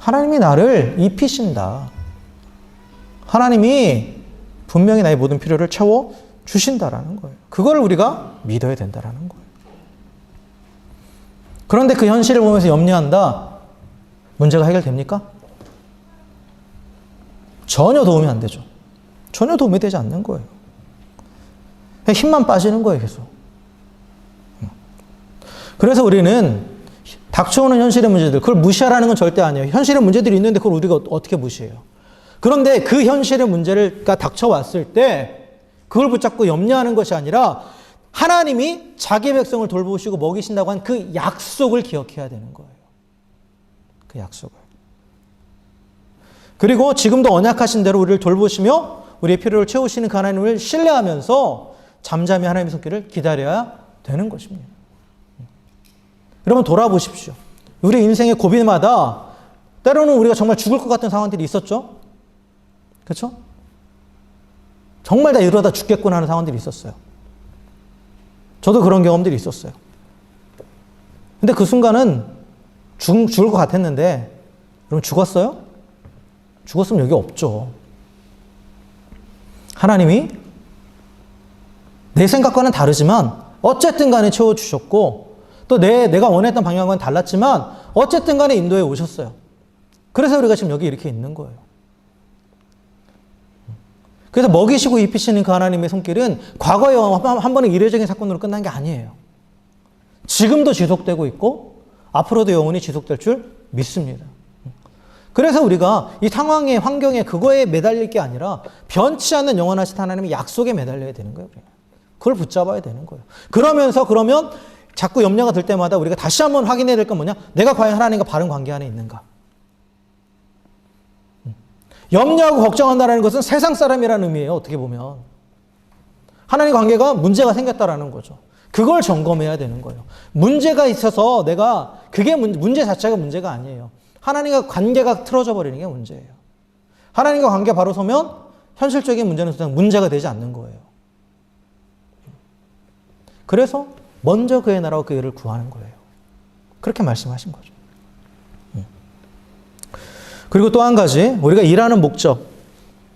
하나님이 나를 입히신다. 하나님이 분명히 나의 모든 필요를 채워 주신다라는 거예요. 그걸 우리가 믿어야 된다라는 거예요. 그런데 그 현실을 보면서 염려한다. 문제가 해결됩니까? 전혀 도움이 안 되죠. 전혀 도움이 되지 않는 거예요. 힘만 빠지는 거예요, 계속. 그래서 우리는 닥쳐오는 현실의 문제들, 그걸 무시하라는 건 절대 아니에요. 현실의 문제들이 있는데 그걸 우리가 어떻게 무시해요? 그런데 그 현실의 문제가 닥쳐왔을 때 그걸 붙잡고 염려하는 것이 아니라 하나님이 자기 백성을 돌보시고 먹이신다고 한 그 약속을 기억해야 되는 거예요. 그 약속을. 그리고 지금도 언약하신 대로 우리를 돌보시며 우리의 필요를 채우시는 그 하나님을 신뢰하면서 잠잠히 하나님의 손길을 기다려야 되는 것입니다. 여러분 돌아보십시오. 우리 인생의 고비마다 때로는 우리가 정말 죽을 것 같은 상황들이 있었죠? 그렇죠? 정말 다 이러다 죽겠구나 하는 상황들이 있었어요. 저도 그런 경험들이 있었어요. 근데 그 순간은 죽을 것 같았는데 여러분 죽었어요? 죽었으면 여기 없죠. 하나님이 내 생각과는 다르지만 어쨌든 간에 채워주셨고 또 내가 원했던 방향과는 달랐지만 어쨌든 간에 인도해 오셨어요. 그래서 우리가 지금 여기 이렇게 있는 거예요. 그래서 먹이시고 입히시는 그 하나님의 손길은 과거에 한 번의 이례적인 사건으로 끝난 게 아니에요. 지금도 지속되고 있고 앞으로도 영원히 지속될 줄 믿습니다. 그래서 우리가 이 상황에 환경에 그거에 매달릴 게 아니라 변치 않는 영원하신 하나님의 약속에 매달려야 되는 거예요. 그걸 붙잡아야 되는 거예요. 그러면 자꾸 염려가 들 때마다 우리가 다시 한번 확인해야 될 건 뭐냐? 내가 과연 하나님과 바른 관계 안에 있는가? 염려하고 걱정한다는 것은 세상 사람이라는 의미예요. 어떻게 보면. 하나님 관계가 문제가 생겼다라는 거죠. 그걸 점검해야 되는 거예요. 문제가 있어서 그게 문제 자체가 문제가 아니에요. 하나님과 관계가 틀어져 버리는 게 문제예요. 하나님과 관계가 바로 서면 현실적인 문제는 문제가 되지 않는 거예요. 그래서 먼저 그의 나라와 그 일을 구하는 거예요. 그렇게 말씀하신 거죠. 그리고 또 한 가지, 우리가 일하는 목적.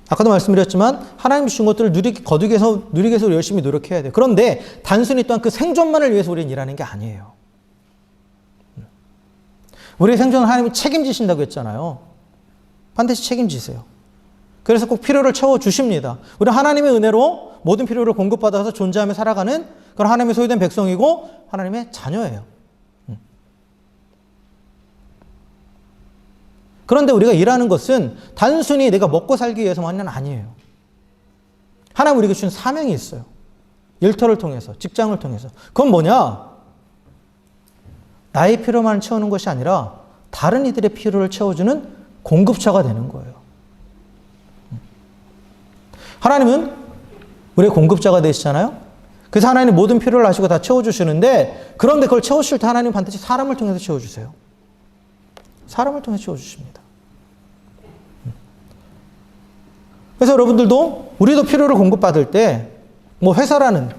아까도 말씀드렸지만 하나님 주신 것들을 거두기 위해서 열심히 노력해야 돼요. 그런데 단순히 또한 그 생존만을 위해서 우리는 일하는 게 아니에요. 우리의 생존을 하나님이 책임지신다고 했잖아요. 반드시 책임지세요. 그래서 꼭 필요를 채워주십니다. 우리는 하나님의 은혜로 모든 필요를 공급받아서 존재하며 살아가는 그런 하나님의 소유된 백성이고 하나님의 자녀예요. 그런데 우리가 일하는 것은 단순히 내가 먹고 살기 위해서만은 아니에요. 하나님 우리에게 주신 사명이 있어요. 일터를 통해서, 직장을 통해서. 그건 뭐냐? 나의 필요만 채우는 것이 아니라 다른 이들의 필요를 채워주는 공급처가 되는 거예요. 하나님은 우리의 공급자가 되시잖아요. 그래서 하나님 모든 필요를 아시고 다 채워주시는데 그런데 그걸 채우실 때 하나님은 반드시 사람을 통해서 채워주세요. 사람을 통해서 채워주십니다. 그래서 여러분들도 우리도 필요를 공급받을 때 뭐 회사라는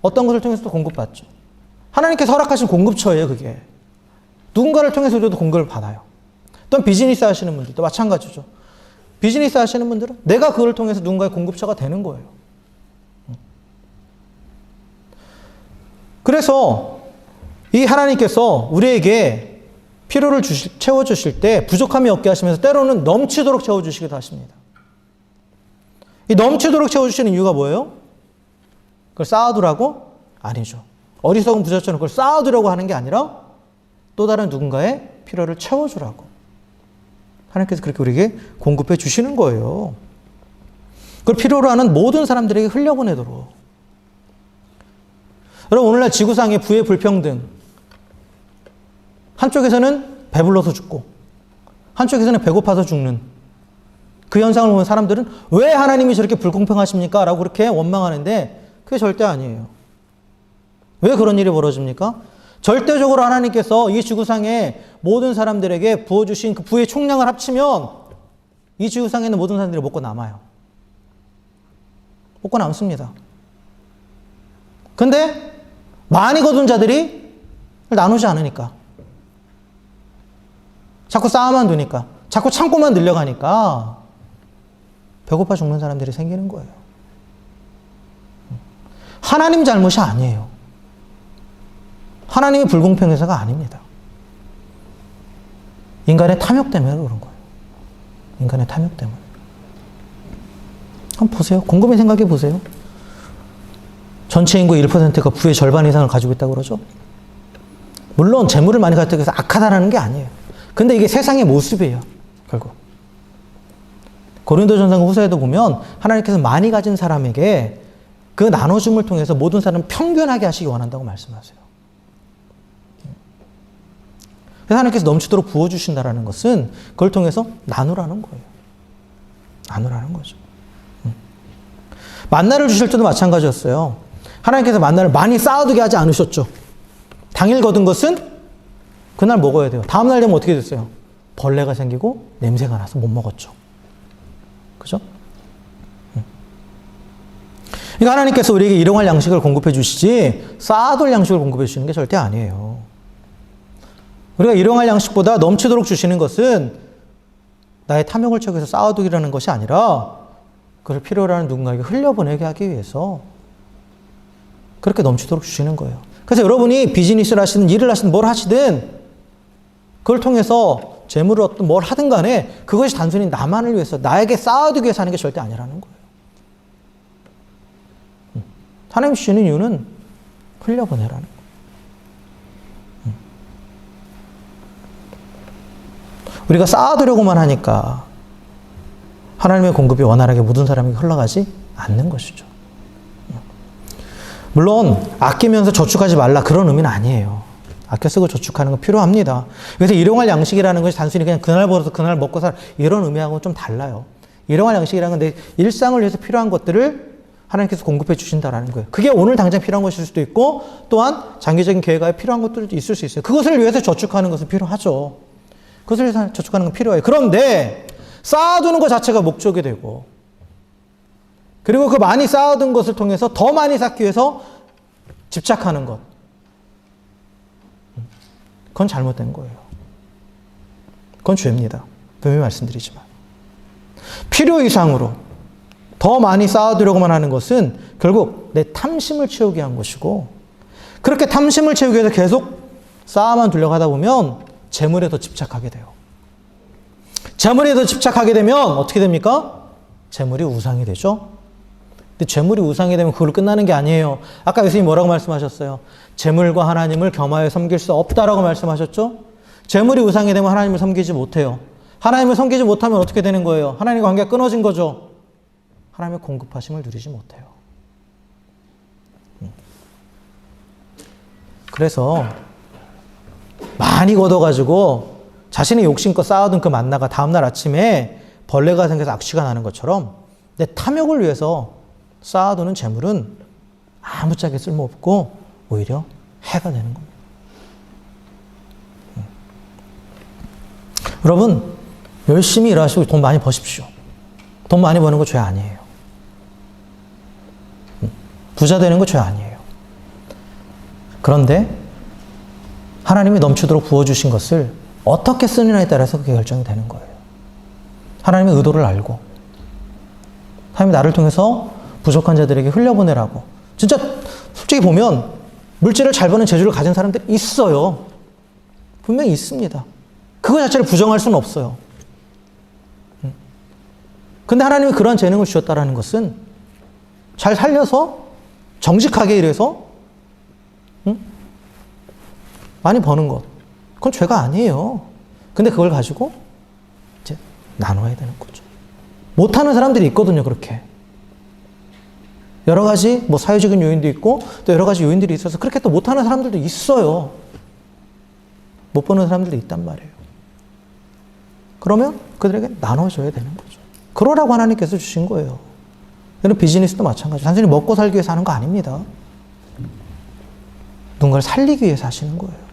어떤 것을 통해서도 공급받죠. 하나님께서 허락하신 공급처예요. 그게. 누군가를 통해서 우리도 공급을 받아요. 또한 비즈니스 하시는 분들도 마찬가지죠. 비즈니스 하시는 분들은 내가 그걸 통해서 누군가의 공급처가 되는 거예요. 그래서 이 하나님께서 우리에게 필요를 채워주실 때 부족함이 없게 하시면서 때로는 넘치도록 채워주시기도 하십니다. 이 넘치도록 채워주시는 이유가 뭐예요? 그걸 쌓아두라고? 아니죠. 어리석은 부자처럼 그걸 쌓아두려고 하는 게 아니라 또 다른 누군가의 필요를 채워주라고. 하나님께서 그렇게 우리에게 공급해 주시는 거예요. 그걸 필요로 하는 모든 사람들에게 흘려보내도록. 여러분 오늘날 지구상의 부의 불평등, 한쪽에서는 배불러서 죽고 한쪽에서는 배고파서 죽는 그 현상을 보면 사람들은 왜 하나님이 저렇게 불공평하십니까? 라고 그렇게 원망하는데 그게 절대 아니에요. 왜 그런 일이 벌어집니까? 절대적으로 하나님께서 이 지구상의 모든 사람들에게 부어주신 그 부의 총량을 합치면 이 지구상에 있는 모든 사람들이 먹고 남아요. 먹고 남습니다. 근데 많이 거둔 자들이 나누지 않으니까. 자꾸 쌓아만 두니까. 자꾸 창고만 늘려가니까 배고파 죽는 사람들이 생기는 거예요. 하나님 잘못이 아니에요. 하나님의 불공평해서가 아닙니다. 인간의 탐욕 때문에 그런 거예요. 인간의 탐욕 때문에. 한번 보세요. 곰곰이 생각해 보세요. 전체 인구 1%가 부의 절반 이상을 가지고 있다고 그러죠. 물론 재물을 많이 가졌다고 해서 악하다라는 게 아니에요. 근데 이게 세상의 모습이에요. 결국. 고린도전서 후서에도 보면 하나님께서 많이 가진 사람에게 그 나눠줌을 통해서 모든 사람을 평균하게 하시기 원한다고 말씀하세요. 그래서 하나님께서 넘치도록 부어주신다라는 것은 그걸 통해서 나누라는 거예요. 나누라는 거죠. 만나를 주실 때도 마찬가지였어요. 하나님께서 만나를 많이 쌓아두게 하지 않으셨죠. 당일 거둔 것은 그날 먹어야 돼요. 다음날 되면 어떻게 됐어요? 벌레가 생기고 냄새가 나서 못 먹었죠. 그죠? 그러니까 하나님께서 우리에게 일용할 양식을 공급해 주시지 쌓아둘 양식을 공급해 주시는 게 절대 아니에요. 우리가 일용할 양식보다 넘치도록 주시는 것은 나의 탐욕을 채우기 위해서 쌓아두기라는 것이 아니라 그걸 필요로 하는 누군가에게 흘려보내게 하기 위해서 그렇게 넘치도록 주시는 거예요. 그래서 여러분이 비즈니스를 하시든 일을 하시든 뭘 하시든 그걸 통해서 재물을 얻든 뭘 하든 간에 그것이 단순히 나만을 위해서 나에게 쌓아두기 위해서 하는 게 절대 아니라는 거예요. 하나님 주시는 이유는 흘려보내라는 거예요. 우리가 쌓아두려고만 하니까 하나님의 공급이 원활하게 모든 사람에게 흘러가지 않는 것이죠. 물론 아끼면서 저축하지 말라 그런 의미는 아니에요. 아껴 쓰고 저축하는 건 필요합니다. 그래서 일용할 양식이라는 것이 단순히 그냥 그날 벌어서 그날 먹고 살 이런 의미하고는 좀 달라요. 일용할 양식이라는 건 내 일상을 위해서 필요한 것들을 하나님께서 공급해 주신다라는 거예요. 그게 오늘 당장 필요한 것일 수도 있고 또한 장기적인 계획에 필요한 것들도 있을 수 있어요. 그것을 위해서 저축하는 것은 필요하죠. 그것을 위해서 저축하는 건 필요해요. 그런데 쌓아두는 것 자체가 목적이 되고 그리고 그 많이 쌓아둔 것을 통해서 더 많이 쌓기 위해서 집착하는 것. 그건 잘못된 거예요. 그건 죄입니다. 분명히 말씀드리지만. 필요 이상으로 더 많이 쌓아두려고만 하는 것은 결국 내 탐심을 채우기 위한 것이고 그렇게 탐심을 채우기 위해서 계속 쌓아만 두려고 하다 보면 재물에 더 집착하게 돼요. 재물에 더 집착하게 되면 어떻게 됩니까? 재물이 우상이 되죠. 근데 재물이 우상이 되면 그걸로 끝나는 게 아니에요. 아까 예수님이 뭐라고 말씀하셨어요? 재물과 하나님을 겸하여 섬길 수 없다라고 말씀하셨죠? 재물이 우상이 되면 하나님을 섬기지 못해요. 하나님을 섬기지 못하면 어떻게 되는 거예요? 하나님과 관계가 끊어진 거죠. 하나님의 공급하심을 누리지 못해요. 그래서 많이 걷어가지고 자신의 욕심껏 쌓아둔 그 만나가 다음날 아침에 벌레가 생겨서 악취가 나는 것처럼 내 탐욕을 위해서 쌓아두는 재물은 아무짝에 쓸모없고 오히려 해가 되는 겁니다. 여러분 열심히 일하시고 돈 많이 버십시오. 돈 많이 버는 거 죄 아니에요. 부자 되는 거 죄 아니에요. 그런데 하나님이 넘치도록 부어주신 것을 어떻게 쓰느냐에 따라서 그게 결정이 되는 거예요. 하나님의 의도를 알고 하나님이 나를 통해서 부족한 자들에게 흘려보내라고. 진짜 솔직히 보면 물질을 잘 버는 재주를 가진 사람들이 있어요. 분명히 있습니다. 그거 자체를 부정할 수는 없어요. 근데 하나님이 그런 재능을 주셨다라는 것은 잘 살려서 정직하게 일해서 많이 버는 것. 그건 죄가 아니에요. 근데 그걸 가지고 이제 나눠야 되는 거죠. 못하는 사람들이 있거든요, 그렇게. 여러 가지 뭐 사회적인 요인도 있고 또 여러 가지 요인들이 있어서 그렇게 또 못하는 사람들도 있어요. 못 버는 사람들도 있단 말이에요. 그러면 그들에게 나눠줘야 되는 거죠. 그러라고 하나님께서 주신 거예요. 여러분 비즈니스도 마찬가지예요. 단순히 먹고 살기 위해서 하는 거 아닙니다. 누군가를 살리기 위해서 하시는 거예요.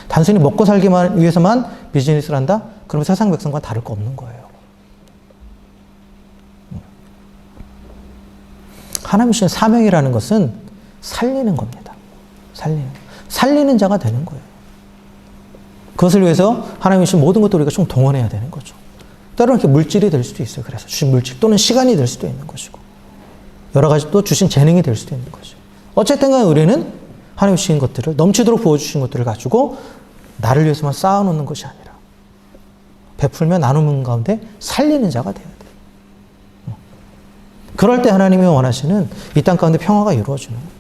단순히 먹고 살기만 위해서만 비즈니스를 한다? 그러면 세상 백성과 다를 거 없는 거예요. 하나님 주신 사명이라는 것은 살리는 겁니다. 살리는 자가 되는 거예요. 그것을 위해서 하나님이 주신 모든 것도 우리가 좀 동원해야 되는 거죠. 때로는 이렇게 물질이 될 수도 있어요. 그래서 주신 물질 또는 시간이 될 수도 있는 것이고 여러 가지 또 주신 재능이 될 수도 있는 것이고 어쨌든 간에 우리는 하나님이 주신 것들을 넘치도록 부어주신 것들을 가지고 나를 위해서만 쌓아놓는 것이 아니라 베풀며 나누는 가운데 살리는 자가 되어야 돼요. 그럴 때 하나님이 원하시는 이 땅 가운데 평화가 이루어지는 거예요.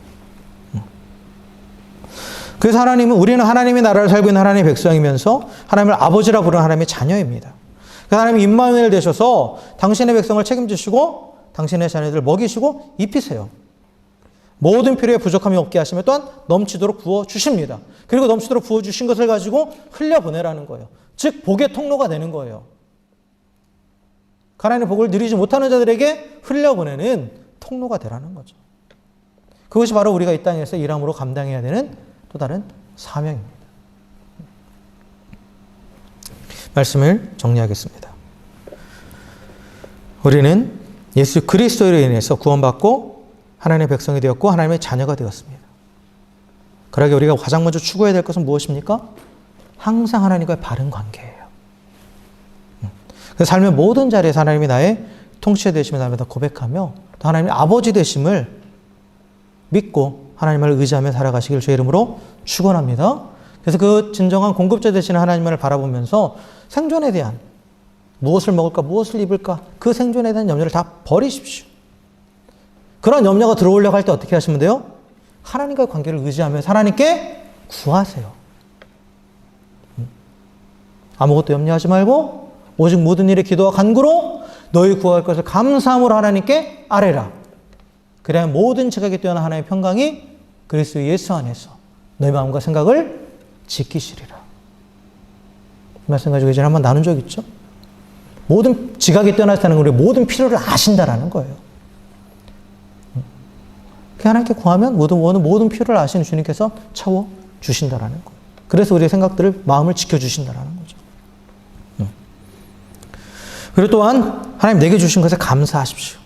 그래서 우리는 하나님의 나라를 살고 있는 하나님의 백성이면서 하나님을 아버지라 부르는 하나님의 자녀입니다. 그래서 하나님이 임마누엘 되셔서 당신의 백성을 책임지시고 당신의 자녀들을 먹이시고 입히세요. 모든 필요에 부족함이 없게 하시며 또한 넘치도록 부어주십니다. 그리고 넘치도록 부어주신 것을 가지고 흘려보내라는 거예요. 즉 복의 통로가 되는 거예요. 하나님의 복을 누리지 못하는 자들에게 흘려보내는 통로가 되라는 거죠. 그것이 바로 우리가 이 땅에서 일함으로 감당해야 되는 또 다른 사명입니다. 말씀을 정리하겠습니다. 우리는 예수 그리스도로 인해서 구원받고 하나님의 백성이 되었고 하나님의 자녀가 되었습니다. 그러기 우리가 가장 먼저 추구해야 될 것은 무엇입니까? 항상 하나님과의 바른 관계예요. 그래서 삶의 모든 자리에서 하나님이 나의 통치자 되심을 날마다 고백하며 또 하나님의 아버지 되심을 믿고 하나님을 의지하며 살아가시길 주의 이름으로 축원합니다. 그래서 그 진정한 공급자 되시는 하나님을 바라보면서 생존에 대한 무엇을 먹을까 무엇을 입을까 그 생존에 대한 염려를 다 버리십시오. 그런 염려가 들어오려고 할 때 어떻게 하시면 돼요? 하나님과의 관계를 의지하면서 하나님께 구하세요. 아무것도 염려하지 말고 오직 모든 일에 기도와 간구로 너희 구할 것을 감사함으로 하나님께 아뢰라. 그래야 모든 지각에 뛰어난 하나님의 평강이 그리스도 예수 안에서 너희 마음과 생각을 지키시리라. 이 말씀 가지고 예전에 한번 나눈 적 있죠? 모든 지각에 뛰어나시다는 건 우리 모든 필요를 아신다라는 거예요. 하나님께 구하면 모든 필요를 아시는 주님께서 채워주신다라는 거예요. 그래서 우리의 생각들을, 마음을 지켜주신다라는 거죠. 그리고 또한 하나님 내게 주신 것에 감사하십시오.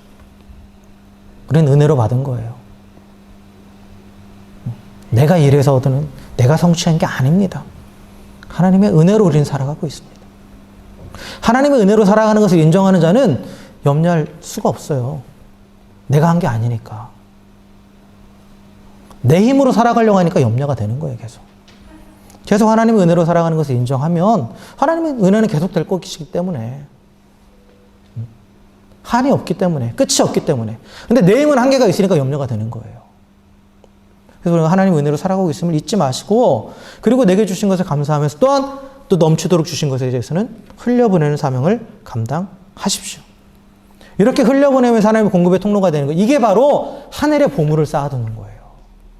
우리는 은혜로 받은 거예요. 내가 일해서 얻는, 내가 성취한 게 아닙니다. 하나님의 은혜로 우리는 살아가고 있습니다. 하나님의 은혜로 살아가는 것을 인정하는 자는 염려할 수가 없어요. 내가 한 게 아니니까. 내 힘으로 살아가려고 하니까 염려가 되는 거예요, 계속. 계속 하나님의 은혜로 살아가는 것을 인정하면 하나님의 은혜는 계속 될 것이기 때문에. 한이 없기 때문에, 끝이 없기 때문에. 근데 내 힘은 한계가 있으니까 염려가 되는 거예요. 그래서 우리가 하나님의 은혜로 살아가고 있음을 잊지 마시고, 그리고 내게 주신 것을 감사하면서 또한 또 넘치도록 주신 것에 대해서는 흘려보내는 사명을 감당하십시오. 이렇게 흘려보내면서 하나님의 공급의 통로가 되는 거, 이게 바로 하늘의 보물을 쌓아두는 거예요.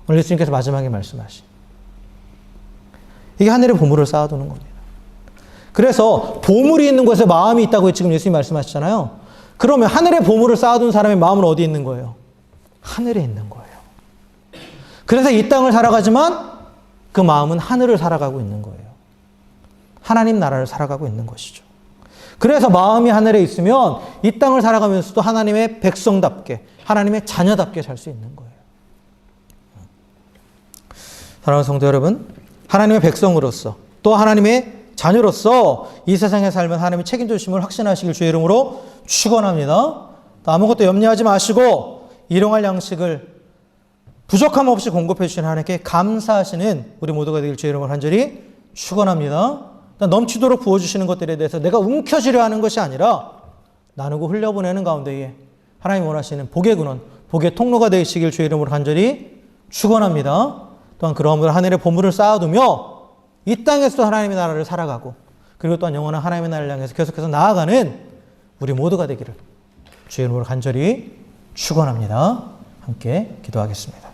오늘 예수님께서 마지막에 말씀하신. 이게 하늘의 보물을 쌓아두는 겁니다. 그래서 보물이 있는 곳에 마음이 있다고 지금 예수님이 말씀하시잖아요. 그러면 하늘의 보물을 쌓아둔 사람의 마음은 어디에 있는 거예요? 하늘에 있는 거예요. 그래서 이 땅을 살아가지만 그 마음은 하늘을 살아가고 있는 거예요. 하나님 나라를 살아가고 있는 것이죠. 그래서 마음이 하늘에 있으면 이 땅을 살아가면서도 하나님의 백성답게, 하나님의 자녀답게 살 수 있는 거예요. 사랑하는 성도 여러분, 하나님의 백성으로서 또 하나님의 자녀로서 이 세상에 살면 하나님의 책임져 주심을 확신하시길 주의 이름으로 축원합니다. 아무것도 염려하지 마시고 일용할 양식을 부족함 없이 공급해 주시는 하나님께 감사하시는 우리 모두가 되길 주의 이름으로 간절히 축원합니다. 넘치도록 부어주시는 것들에 대해서 내가 움켜쥐려 하는 것이 아니라 나누고 흘려보내는 가운데에 하나님 원하시는 복의 근원, 복의 통로가 되시길 주의 이름으로 간절히 축원합니다. 또한 그러므로 하늘의 보물을 쌓아두며 이 땅에서도 하나님의 나라를 살아가고 그리고 또한 영원한 하나님의 나라를 향해서 계속해서 나아가는 우리 모두가 되기를 주의 이름으로 간절히 축원합니다. 함께 기도하겠습니다.